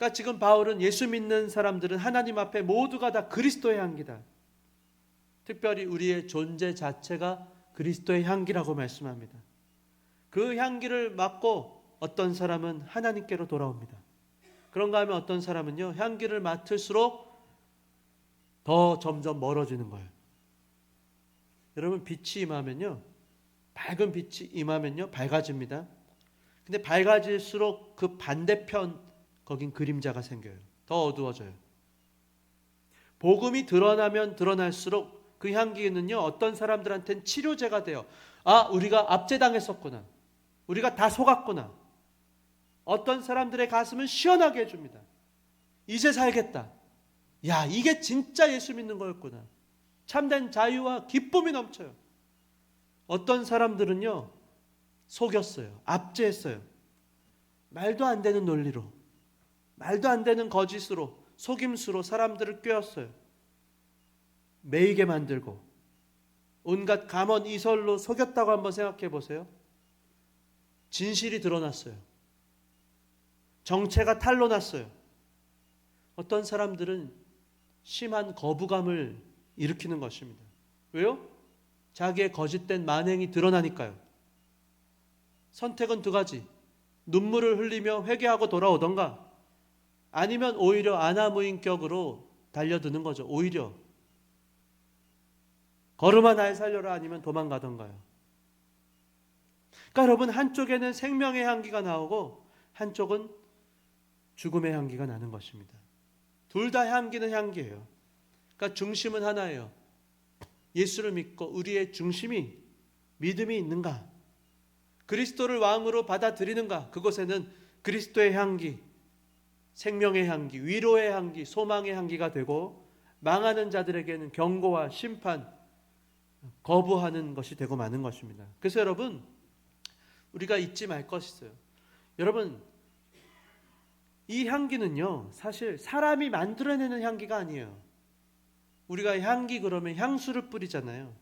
그러니까 지금 바울은 예수 믿는 사람들은 하나님 앞에 모두가 다 그리스도의 향기다. 특별히 우리의 존재 자체가 그리스도의 향기라고 말씀합니다. 그 향기를 맡고 어떤 사람은 하나님께로 돌아옵니다. 그런가 하면 어떤 사람은요, 향기를 맡을수록 더 점점 멀어지는 거예요. 여러분, 빛이 임하면요, 밝은 빛이 임하면요 밝아집니다. 근데 밝아질수록 그 반대편 거긴 그림자가 생겨요. 더 어두워져요. 복음이 드러나면 드러날수록 그 향기는요 어떤 사람들한테는 치료제가 돼요. 아, 우리가 압제당했었구나, 우리가 다 속았구나. 어떤 사람들의 가슴은 시원하게 해줍니다. 이제 살겠다. 야, 이게 진짜 예수 믿는 거였구나. 참된 자유와 기쁨이 넘쳐요. 어떤 사람들은요 속였어요. 압제했어요. 말도 안 되는 논리로, 말도 안 되는 거짓으로, 속임수로 사람들을 꿰었어요. 매이게 만들고 온갖 감언 이설로 속였다고 한번 생각해 보세요. 진실이 드러났어요. 정체가 탄로났어요. 어떤 사람들은 심한 거부감을 일으키는 것입니다. 왜요? 자기의 거짓된 만행이 드러나니까요. 선택은 두 가지. 눈물을 흘리며 회개하고 돌아오던가, 아니면 오히려 아나무인격으로 달려드는 거죠. 오히려 걸음아 날 살려라, 아니면 도망가던가요. 그러니까 여러분, 한쪽에는 생명의 향기가 나오고 한쪽은 죽음의 향기가 나는 것입니다. 둘 다 향기는 향기예요. 그러니까 중심은 하나예요. 예수를 믿고 우리의 중심이 믿음이 있는가, 그리스도를 왕으로 받아들이는가, 그곳에는 그리스도의 향기, 생명의 향기, 위로의 향기, 소망의 향기가 되고, 망하는 자들에게는 경고와 심판, 거부하는 것이 되고 마는 것입니다. 그래서 여러분, 우리가 잊지 말 것이 있어요. 여러분, 이 향기는요 사실 사람이 만들어내는 향기가 아니에요. 우리가 향기 그러면 향수를 뿌리잖아요.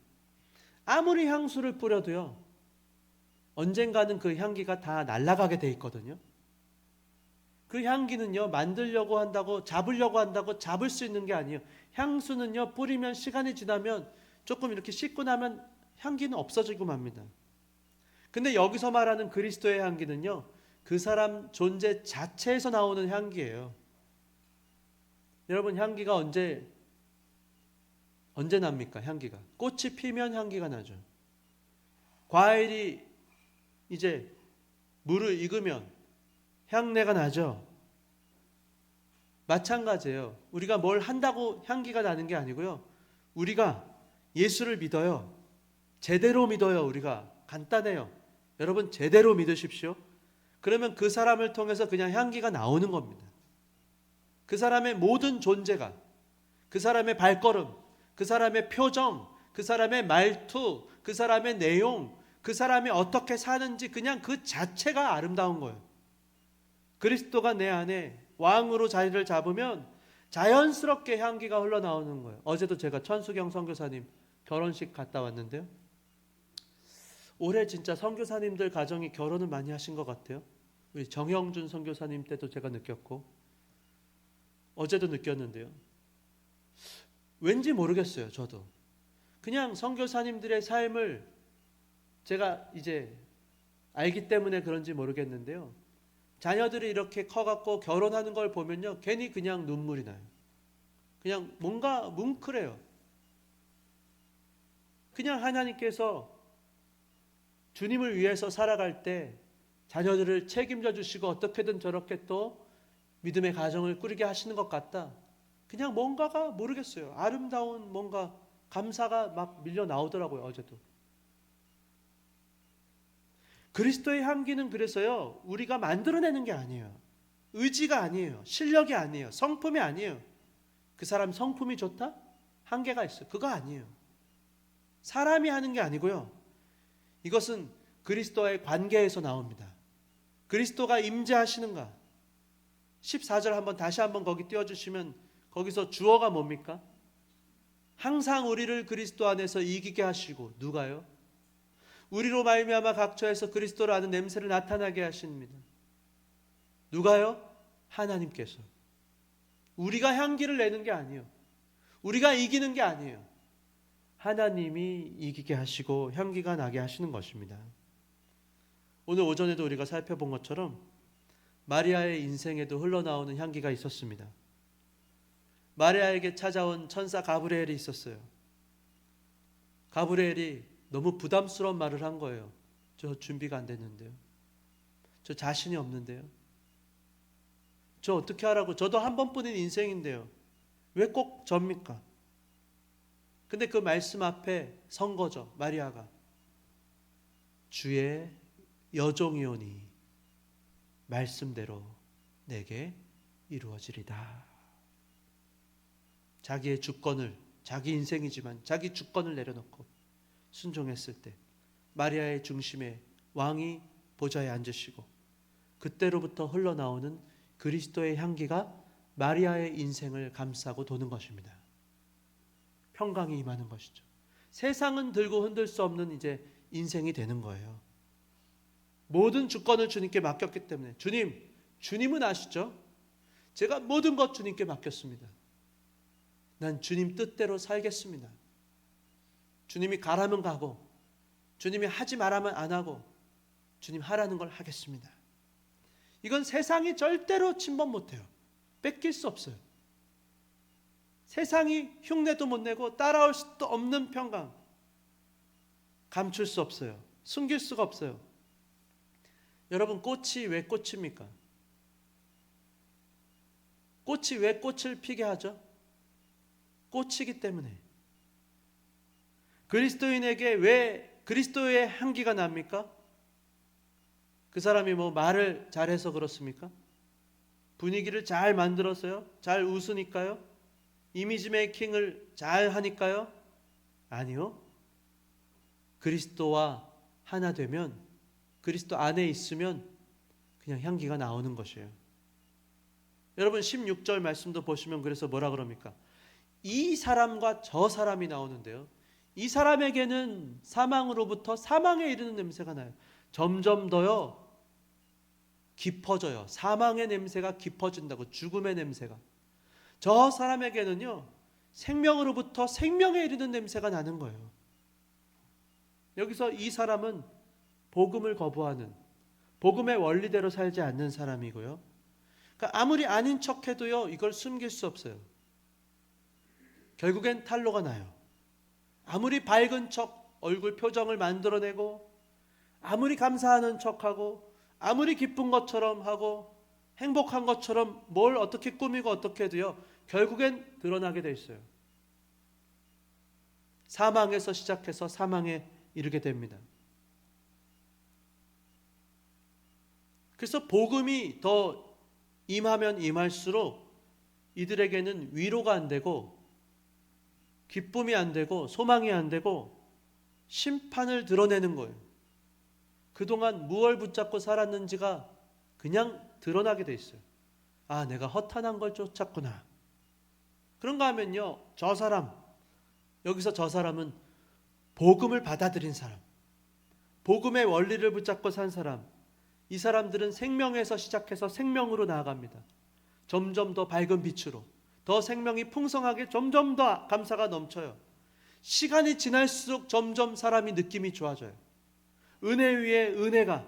아무리 향수를 뿌려도요 언젠가는 그 향기가 다 날아가게 돼 있거든요. 그 향기는요 만들려고 한다고, 잡으려고 한다고 잡을 수 있는 게 아니에요. 향수는요 뿌리면, 시간이 지나면, 조금 이렇게 씻고 나면 향기는 없어지고 맙니다. 근데 여기서 말하는 그리스도의 향기는요 그 사람 존재 자체에서 나오는 향기예요. 여러분, 향기가 언제 납니까? 향기가 꽃이 피면 향기가 나죠. 과일이 이제 물을 익으면 향내가 나죠. 마찬가지예요. 우리가 뭘 한다고 향기가 나는 게 아니고요, 우리가 예수를 믿어요. 제대로 믿어요. 우리가 간단해요. 여러분, 제대로 믿으십시오. 그러면 그 사람을 통해서 그냥 향기가 나오는 겁니다. 그 사람의 모든 존재가, 그 사람의 발걸음, 그 사람의 표정, 그 사람의 말투, 그 사람의 내용, 그 사람이 어떻게 사는지, 그냥 그 자체가 아름다운 거예요. 그리스도가 내 안에 왕으로 자리를 잡으면 자연스럽게 향기가 흘러나오는 거예요. 어제도 제가 천수경 선교사님 결혼식 갔다 왔는데요, 올해 진짜 선교사님들 가정이 결혼을 많이 하신 것 같아요. 우리 정영준 선교사님 때도 제가 느꼈고 어제도 느꼈는데요, 왠지 모르겠어요. 저도 그냥 선교사님들의 삶을 제가 이제 알기 때문에 그런지 모르겠는데요, 자녀들이 이렇게 커갖고 결혼하는 걸 보면요 괜히 그냥 눈물이 나요. 그냥 뭔가 뭉클해요. 그냥 하나님께서 주님을 위해서 살아갈 때 자녀들을 책임져 주시고 어떻게든 저렇게 또 믿음의 가정을 꾸리게 하시는 것 같다. 그냥 뭔가가 모르겠어요. 아름다운 뭔가 감사가 막 밀려 나오더라고요. 어제도. 그리스도의 향기는 그래서요 우리가 만들어내는 게 아니에요. 의지가 아니에요. 실력이 아니에요. 성품이 아니에요. 그 사람 성품이 좋다? 한계가 있어요. 그거 아니에요. 사람이 하는 게 아니고요, 이것은 그리스도와의 관계에서 나옵니다. 그리스도가 임재하시는가? 14절 한번 다시 한번 거기 띄워주시면, 거기서 주어가 뭡니까? 항상 우리를 그리스도 안에서 이기게 하시고, 누가요? 우리로 말미암아 각처에서 그리스도를 아는 냄새를 나타나게 하십니다. 누가요? 하나님께서. 우리가 향기를 내는 게 아니에요. 우리가 이기는 게 아니에요. 하나님이 이기게 하시고 향기가 나게 하시는 것입니다. 오늘 오전에도 우리가 살펴본 것처럼 마리아의 인생에도 흘러나오는 향기가 있었습니다. 마리아에게 찾아온 천사 가브리엘이 있었어요. 가브리엘이 너무 부담스러운 말을 한 거예요. 저 준비가 안 됐는데요. 저 자신이 없는데요. 저 어떻게 하라고? 저도 한 번뿐인 인생인데요. 왜 꼭 접니까? 근데 그 말씀 앞에 선 거죠. 마리아가. 주의 여종이오니 말씀대로 내게 이루어지리다. 자기의 주권을, 자기 인생이지만 자기 주권을 내려놓고 순종했을 때 마리아의 중심에 왕이 보좌에 앉으시고 그때로부터 흘러나오는 그리스도의 향기가 마리아의 인생을 감싸고 도는 것입니다. 평강이 임하는 것이죠. 세상은 들고 흔들 수 없는 이제 인생이 되는 거예요. 모든 주권을 주님께 맡겼기 때문에 주님은 아시죠? 제가 모든 것 주님께 맡겼습니다. 난 주님 뜻대로 살겠습니다. 주님이 가라면 가고 주님이 하지 말라면 안 하고 주님 하라는 걸 하겠습니다. 이건 세상이 절대로 침범 못해요. 뺏길 수 없어요. 세상이 흉내도 못 내고 따라올 수도 없는 평강, 감출 수 없어요. 숨길 수가 없어요. 여러분, 꽃이 왜 꽃입니까? 꽃이 왜 꽃을 피게 하죠? 꽃이기 때문에. 그리스도인에게 왜 그리스도의 향기가 납니까? 그 사람이 뭐 말을 잘해서 그렇습니까? 분위기를 잘 만들어서요? 잘 웃으니까요? 이미지 메이킹을 잘 하니까요? 아니요. 그리스도와 하나 되면, 그리스도 안에 있으면 그냥 향기가 나오는 것이에요. 여러분 16절 말씀도 보시면 그래서 뭐라 그럽니까? 이 사람과 저 사람이 나오는데요. 이 사람에게는 사망으로부터 사망에 이르는 냄새가 나요. 점점 더요 깊어져요. 사망의 냄새가 깊어진다고, 죽음의 냄새가. 저 사람에게는요 생명으로부터 생명에 이르는 냄새가 나는 거예요. 여기서 이 사람은 복음을 거부하는, 복음의 원리대로 살지 않는 사람이고요. 그러니까 아무리 아닌 척해도요 이걸 숨길 수 없어요. 결국엔 탄로가 나요. 아무리 밝은 척 얼굴 표정을 만들어내고, 아무리 감사하는 척하고, 아무리 기쁜 것처럼 하고, 행복한 것처럼 뭘 어떻게 꾸미고 어떻게 해도요 결국엔 드러나게 돼 있어요. 사망에서 시작해서 사망에 이르게 됩니다. 그래서 복음이 더 임하면 임할수록 이들에게는 위로가 안 되고, 기쁨이 안 되고, 소망이 안 되고, 심판을 드러내는 거예요. 그동안 무엇을 붙잡고 살았는지가 그냥 드러나게 돼 있어요. 아, 내가 허탄한 걸 쫓았구나. 그런가 하면요, 저 사람, 여기서 저 사람은 복음을 받아들인 사람, 복음의 원리를 붙잡고 산 사람, 이 사람들은 생명에서 시작해서 생명으로 나아갑니다. 점점 더 밝은 빛으로, 더 생명이 풍성하게 점점 더 감사가 넘쳐요. 시간이 지날수록 점점 사람이 느낌이 좋아져요. 은혜 위에 은혜가,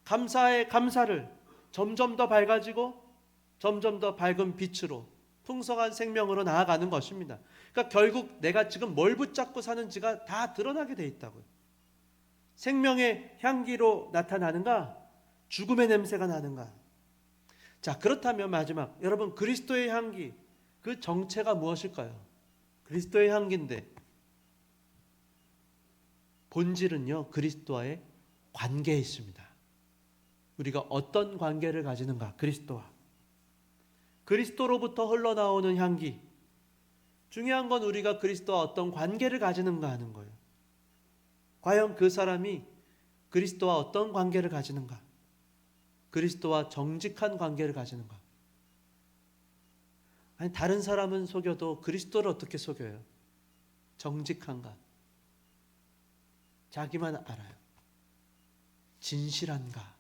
감사에 감사를 점점 더 밝아지고 점점 더 밝은 빛으로 풍성한 생명으로 나아가는 것입니다. 그러니까 결국 내가 지금 뭘 붙잡고 사는지가 다 드러나게 돼 있다고요. 생명의 향기로 나타나는가? 죽음의 냄새가 나는가? 자, 그렇다면 마지막, 여러분 그리스도의 향기, 그 정체가 무엇일까요? 그리스도의 향기인데 본질은요 그리스도와의 관계에 있습니다. 우리가 어떤 관계를 가지는가? 그리스도와. 그리스도로부터 흘러나오는 향기. 중요한 건 우리가 그리스도와 어떤 관계를 가지는가 하는 거예요. 과연 그 사람이 그리스도와 어떤 관계를 가지는가? 그리스도와 정직한 관계를 가지는가? 아니, 다른 사람은 속여도 그리스도를 어떻게 속여요? 정직한가? 자기만 알아요. 진실한가?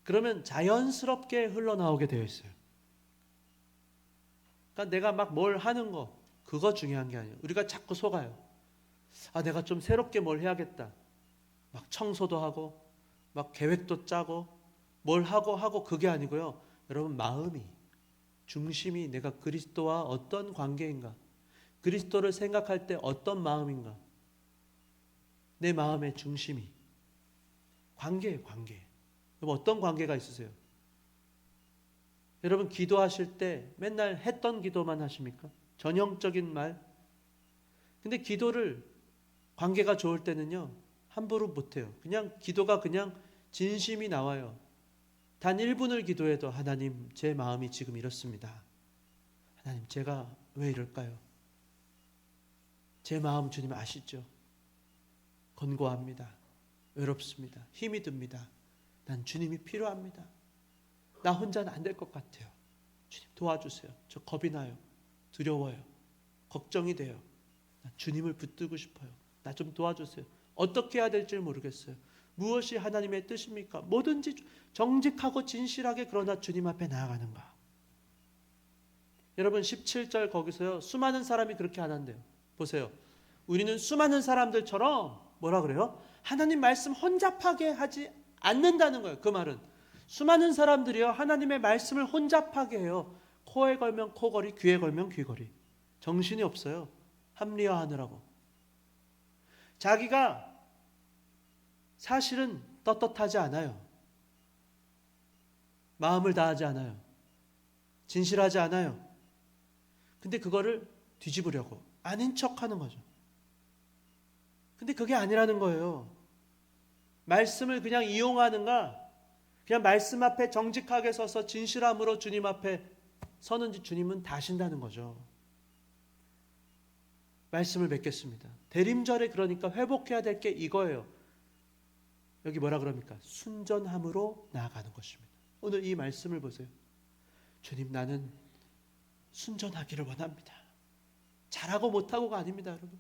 그러면 자연스럽게 흘러나오게 되어 있어요. 그러니까 내가 막 뭘 하는 거 그거 중요한 게 아니에요. 우리가 자꾸 속아요. 내가 좀 새롭게 뭘 해야겠다. 막 청소도 하고 막 계획도 짜고 뭘 하고 그게 아니고요. 여러분 마음이 중심이 내가 그리스도와 어떤 관계인가, 그리스도를 생각할 때 어떤 마음인가, 내 마음의 중심이 관계예요. 관계. 여러분 어떤 관계가 있으세요? 여러분 기도하실 때 맨날 했던 기도만 하십니까? 전형적인 말. 근데 기도를 관계가 좋을 때는요 함부로 못해요. 그냥 기도가 그냥 진심이 나와요. 단 1분을 기도해도 하나님 제 마음이 지금 이렇습니다. 하나님 제가 왜 이럴까요? 제 마음 주님 아시죠? 권고합니다. 외롭습니다. 힘이 듭니다. 난 주님이 필요합니다. 나 혼자는 안 될 것 같아요. 주님 도와주세요. 저 겁이 나요. 두려워요. 걱정이 돼요. 나 주님을 붙들고 싶어요. 나 좀 도와주세요. 어떻게 해야 될지 모르겠어요. 무엇이 하나님의 뜻입니까? 뭐든지 정직하고 진실하게 그러나 주님 앞에 나아가는가. 여러분 17절 거기서요 수많은 사람이 그렇게 안 한대요. 보세요. 우리는 수많은 사람들처럼 뭐라 그래요? 하나님 말씀 혼잡하게 하지 않는다는 거예요. 그 말은 수많은 사람들이요 하나님의 말씀을 혼잡하게 해요. 코에 걸면 코걸이, 귀에 걸면 귀걸이. 정신이 없어요. 합리화하느라고. 자기가 사실은 떳떳하지 않아요. 마음을 다하지 않아요. 진실하지 않아요. 근데 그거를 뒤집으려고 아닌 척하는 거죠. 근데 그게 아니라는 거예요. 말씀을 그냥 이용하는가, 그냥 말씀 앞에 정직하게 서서 진실함으로 주님 앞에 서는지 주님은 다 아신다는 거죠. 말씀을 맺겠습니다. 대림절에 그러니까 회복해야 될 게 이거예요. 여기 뭐라 그럽니까? 순전함으로 나아가는 것입니다. 오늘 이 말씀을 보세요. 주님 나는 순전하기를 원합니다. 잘하고 못하고가 아닙니다. 여러분.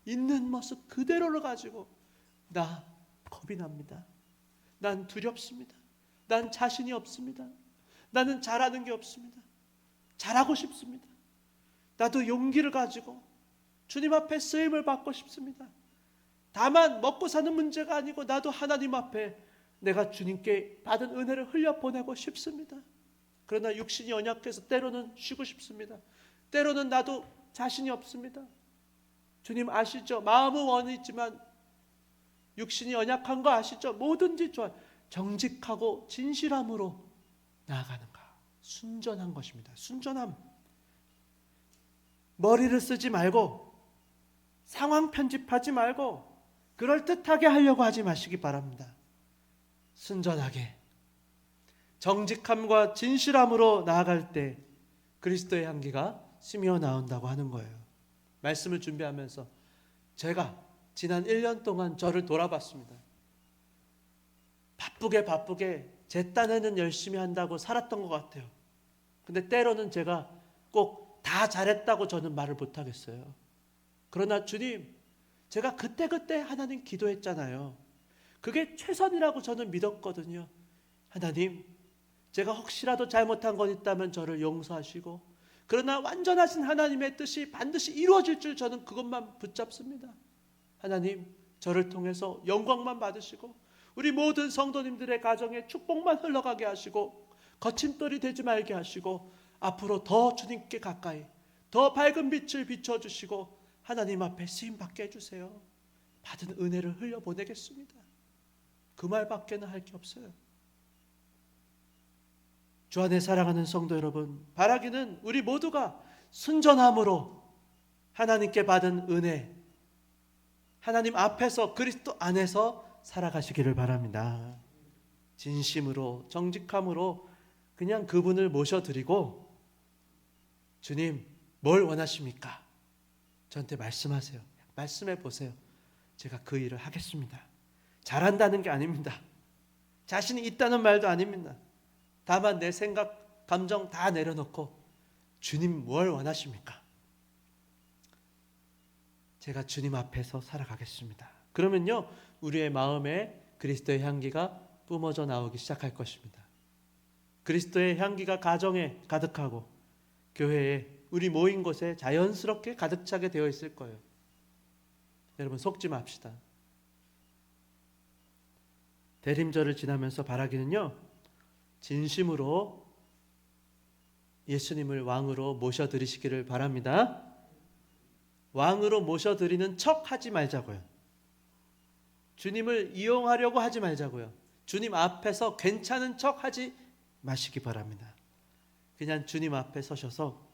있는 모습 그대로를 가지고 나 겁이 납니다. 난 두렵습니다. 난 자신이 없습니다. 나는 잘하는 게 없습니다. 잘하고 싶습니다. 나도 용기를 가지고 주님 앞에 쓰임을 받고 싶습니다. 다만 먹고 사는 문제가 아니고 나도 하나님 앞에 내가 주님께 받은 은혜를 흘려보내고 싶습니다. 그러나 육신이 연약해서 때로는 쉬고 싶습니다. 때로는 나도 자신이 없습니다. 주님 아시죠? 마음은 원이지만 육신이 연약한 거 아시죠? 뭐든지 좋아요. 정직하고 진실함으로 나아가는가. 순전한 것입니다. 순전함. 머리를 쓰지 말고 상황 편집하지 말고 그럴듯하게 하려고 하지 마시기 바랍니다. 순전하게 정직함과 진실함으로 나아갈 때 그리스도의 향기가 스며 나온다고 하는 거예요. 말씀을 준비하면서 제가 지난 1년 동안 저를 돌아봤습니다. 바쁘게 제 딴에는 열심히 한다고 살았던 것 같아요. 근데 때로는 제가 꼭 다 잘했다고 저는 말을 못하겠어요. 그러나 주님, 제가 그때 하나님 기도했잖아요. 그게 최선이라고 저는 믿었거든요. 하나님, 제가 혹시라도 잘못한 건 있다면 저를 용서하시고, 그러나 완전하신 하나님의 뜻이 반드시 이루어질 줄 저는 그것만 붙잡습니다. 하나님, 저를 통해서 영광만 받으시고 우리 모든 성도님들의 가정에 축복만 흘러가게 하시고 거침돌이 되지 말게 하시고 앞으로 더 주님께 가까이 더 밝은 빛을 비춰주시고 하나님 앞에 쓰임받게 해주세요. 받은 은혜를 흘려보내겠습니다. 그 말밖에는 할 게 없어요. 주 안에 사랑하는 성도 여러분, 바라기는 우리 모두가 순전함으로 하나님께 받은 은혜, 하나님 앞에서 그리스도 안에서 살아가시기를 바랍니다. 진심으로 정직함으로 그냥 그분을 모셔드리고 주님 뭘 원하십니까? 저한테 말씀하세요. 말씀해 보세요. 제가 그 일을 하겠습니다. 잘한다는 게 아닙니다. 자신이 있다는 말도 아닙니다. 다만 내 생각, 감정 다 내려놓고 주님 뭘 원하십니까? 제가 주님 앞에서 살아가겠습니다. 그러면요 우리의 마음에 그리스도의 향기가 뿜어져 나오기 시작할 것입니다. 그리스도의 향기가 가정에 가득하고 교회에 우리 모인 곳에 자연스럽게 가득 차게 되어 있을 거예요. 여러분 속지 맙시다. 대림절을 지나면서 바라기는요, 진심으로 예수님을 왕으로 모셔드리시기를 바랍니다. 왕으로 모셔드리는 척 하지 말자고요. 주님을 이용하려고 하지 말자고요. 주님 앞에서 괜찮은 척 하지 마시기 바랍니다. 그냥 주님 앞에 서셔서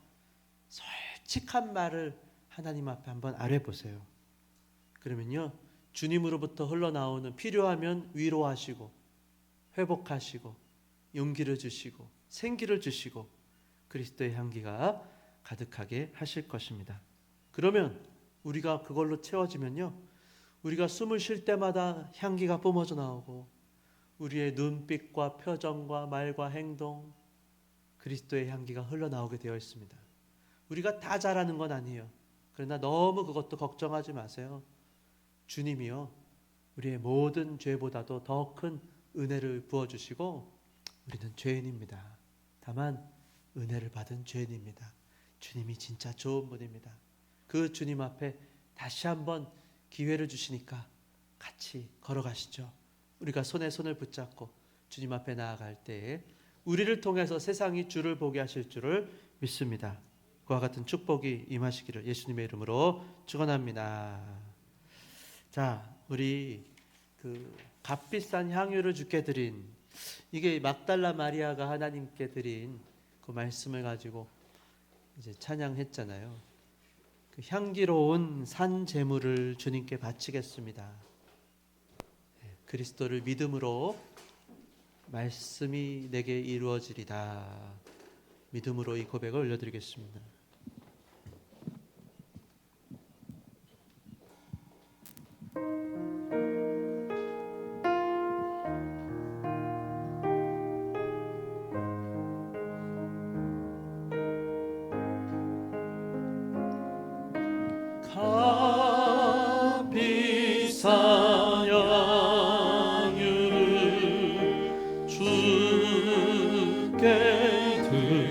솔직한 말을 하나님 앞에 한번 아뢰보세요. 그러면요, 주님으로부터 흘러나오는, 필요하면 위로하시고 회복하시고 용기를 주시고 생기를 주시고 그리스도의 향기가 가득하게 하실 것입니다. 그러면 우리가 그걸로 채워지면요, 우리가 숨을 쉴 때마다 향기가 뿜어져 나오고 우리의 눈빛과 표정과 말과 행동, 그리스도의 향기가 흘러나오게 되어 있습니다. 우리가 다 잘하는 건 아니에요. 그러나 너무 그것도 걱정하지 마세요. 주님이요, 우리의 모든 죄보다도 더 큰 은혜를 부어주시고, 우리는 죄인입니다. 다만 은혜를 받은 죄인입니다. 주님이 진짜 좋은 분입니다. 그 주님 앞에 다시 한번 기회를 주시니까 같이 걸어가시죠. 우리가 손에 손을 붙잡고 주님 앞에 나아갈 때에 우리를 통해서 세상이 주를 보게 하실 줄을 믿습니다. 그와 같은 축복이 임하시기를 예수님의 이름으로 축원합니다. 자, 우리 그 값비싼 향유를 주께 드린, 이게 막달라 마리아가 하나님께 드린 그 말씀을 가지고 이제 찬양했잖아요. 그 향기로운 산 제물을 주님께 바치겠습니다. 그리스도를 믿음으로 말씀이 내게 이루어지리다. 믿음으로 이 고백을 올려드리겠습니다. 값비싼 향유를 주께 드리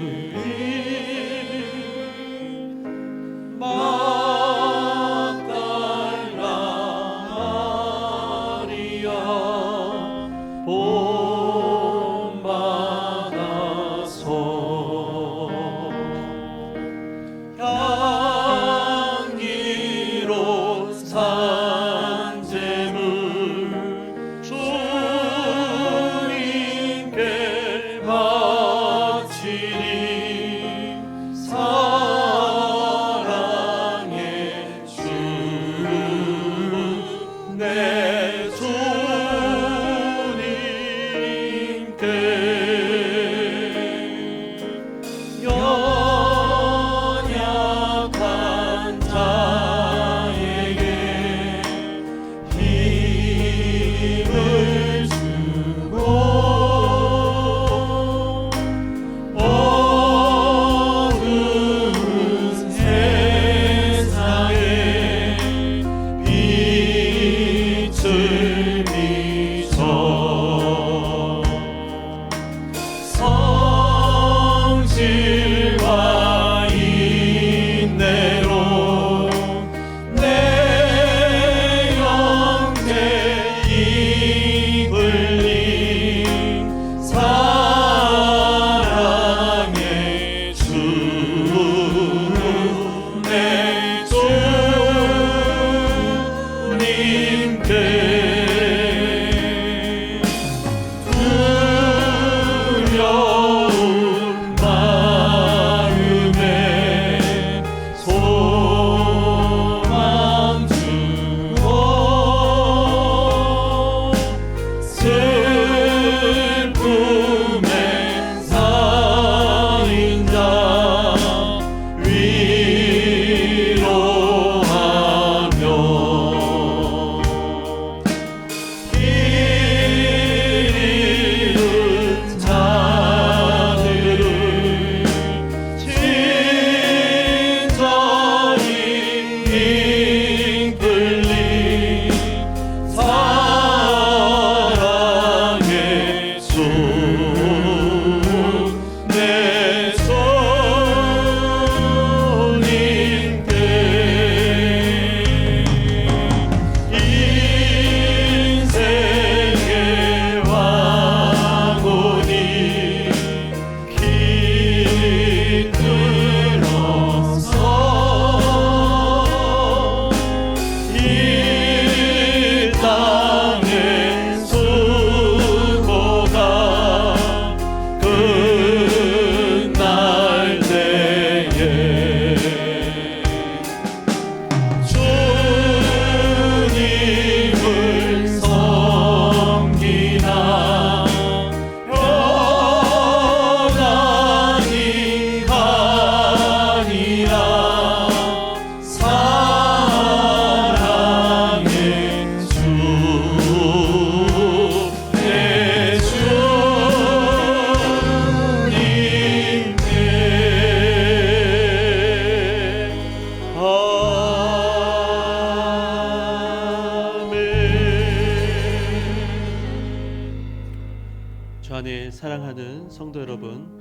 안에 사랑하는 성도 여러분,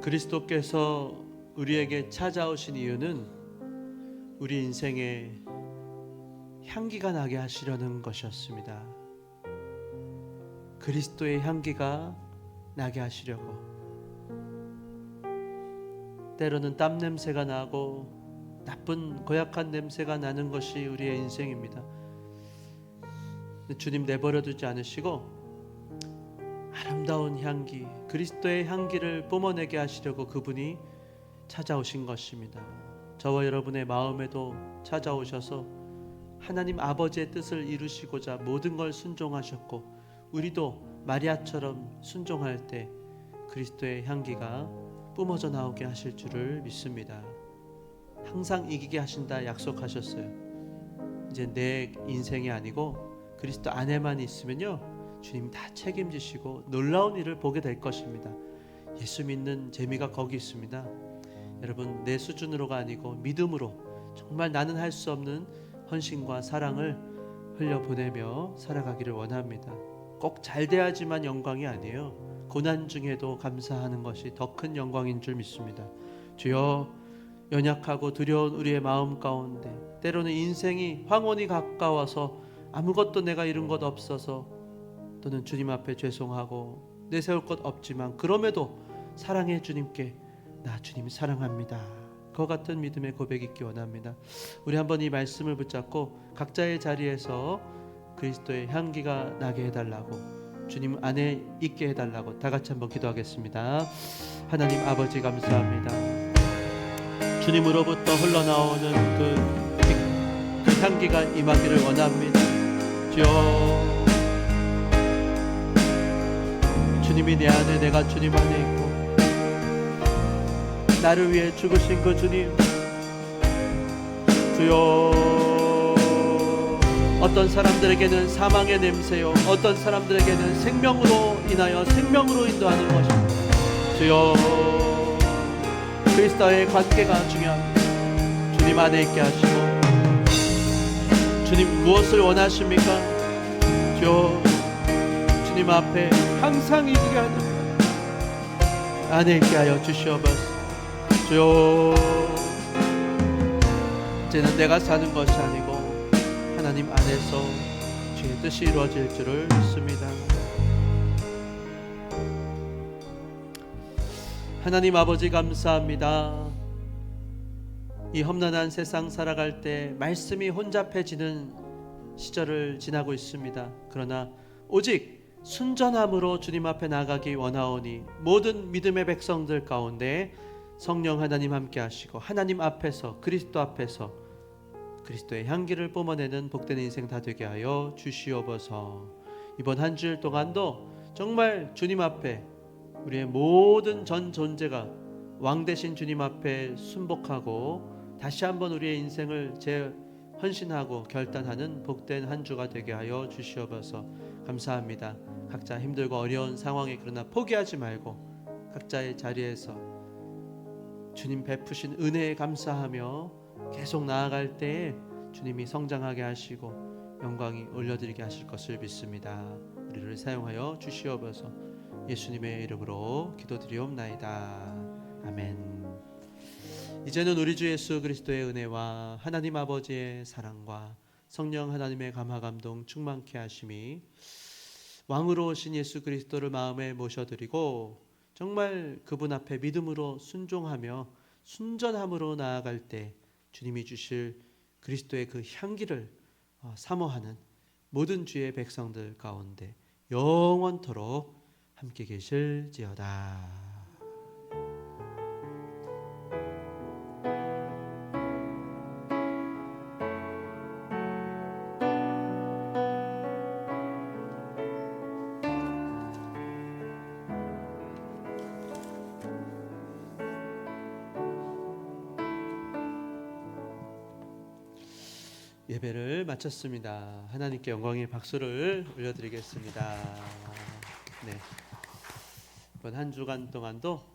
그리스도께서 우리에게 찾아오신 이유는 우리 인생에 향기가 나게 하시려는 것이었습니다. 그리스도의 향기가 나게 하시려고. 때로는 땀 냄새가 나고 나쁜 고약한 냄새가 나는 것이 우리의 인생입니다. 주님 내버려 두지 않으시고 아름다운 향기, 그리스도의 향기를 뿜어내게 하시려고 그분이 찾아오신 것입니다. 저와 여러분의 마음에도 찾아오셔서 하나님 아버지의 뜻을 이루시고자 모든 걸 순종하셨고, 우리도 마리아처럼 순종할 때 그리스도의 향기가 뿜어져 나오게 하실 줄을 믿습니다. 항상 이기게 하신다 약속하셨어요. 이제 내 인생이 아니고 그리스도 안에만 있으면요, 주님 다 책임지시고 놀라운 일을 보게 될 것입니다. 예수 믿는 재미가 거기 있습니다. 여러분, 내 수준으로가 아니고 믿음으로 정말 나는 할 수 없는 헌신과 사랑을 흘려보내며 살아가기를 원합니다. 꼭 잘 돼야지만 영광이 아니에요. 고난 중에도 감사하는 것이 더 큰 영광인 줄 믿습니다. 주여, 연약하고 두려운 우리의 마음 가운데 때로는 인생이 황혼이 가까워서 아무것도 내가 이룬 것 없어서, 또는 주님 앞에 죄송하고 내세울 것 없지만 그럼에도 사랑의 주님께 나 주님 사랑합니다, 그와 같은 믿음의 고백이 있기 원합니다. 우리 한번 이 말씀을 붙잡고 각자의 자리에서 그리스도의 향기가 나게 해달라고, 주님 안에 있게 해달라고 다 같이 한번 기도하겠습니다. 하나님 아버지, 감사합니다. 주님으로부터 흘러나오는 그 향기가 임하기를 원합니다. 주여, 주님이 내 안에, 내가 주님 안에 있고 나를 위해 죽으신 그 주님, 주여, 어떤 사람들에게는 사망의 냄새요, 어떤 사람들에게는 생명으로 인하여 생명으로 인도하는 것입니다. 주여, 그리스도와의 관계가 중요합니다. 주님 안에 있게 하시고, 주님 무엇을 원하십니까? 주여, 주님 앞에 항상 이기게 하는 안에 있게 하여 주시옵소서. 주여, 이제는 내가 사는 것이 아니고 하나님 안에서 주의 뜻이 이루어질 줄을 믿습니다. 하나님 아버지, 감사합니다. 이 험난한 세상 살아갈 때 말씀이 혼잡해지는 시절을 지나고 있습니다. 그러나 오직 순전함으로 주님 앞에 나가기 원하오니 모든 믿음의 백성들 가운데 성령 하나님 함께 하시고 하나님 앞에서, 그리스도 앞에서 그리스도의 향기를 뿜어내는 복된 인생 다 되게 하여 주시옵소서. 이번 한 주일 동안도 정말 주님 앞에 우리의 모든 전 존재가 왕 되신 주님 앞에 순복하고 다시 한번 우리의 인생을 헌신하고 결단하는 복된 한 주가 되게 하여 주시옵소서. 감사합니다. 각자 힘들고 어려운 상황에 그러나 포기하지 말고 각자의 자리에서 주님 베푸신 은혜에 감사하며 계속 나아갈 때에 주님이 성장하게 하시고 영광이 올려드리게 하실 것을 믿습니다. 우리를 사용하여 주시옵소서. 예수님의 이름으로 기도드리옵나이다. 아멘. 이제는 우리 주 예수 그리스도의 은혜와 하나님 아버지의 사랑과 성령 하나님의 감화감동 충만케 하심이 왕으로 오신 예수 그리스도를 마음에 모셔드리고 정말 그분 앞에 믿음으로 순종하며 순전함으로 나아갈 때 주님이 주실 그리스도의 그 향기를 사모하는 모든 주의 백성들 가운데 영원토록 함께 계실지어다. 예배를 마쳤습니다. 하나님께 영광의 박수를 올려드리겠습니다. 네, 이번 한 주간 동안도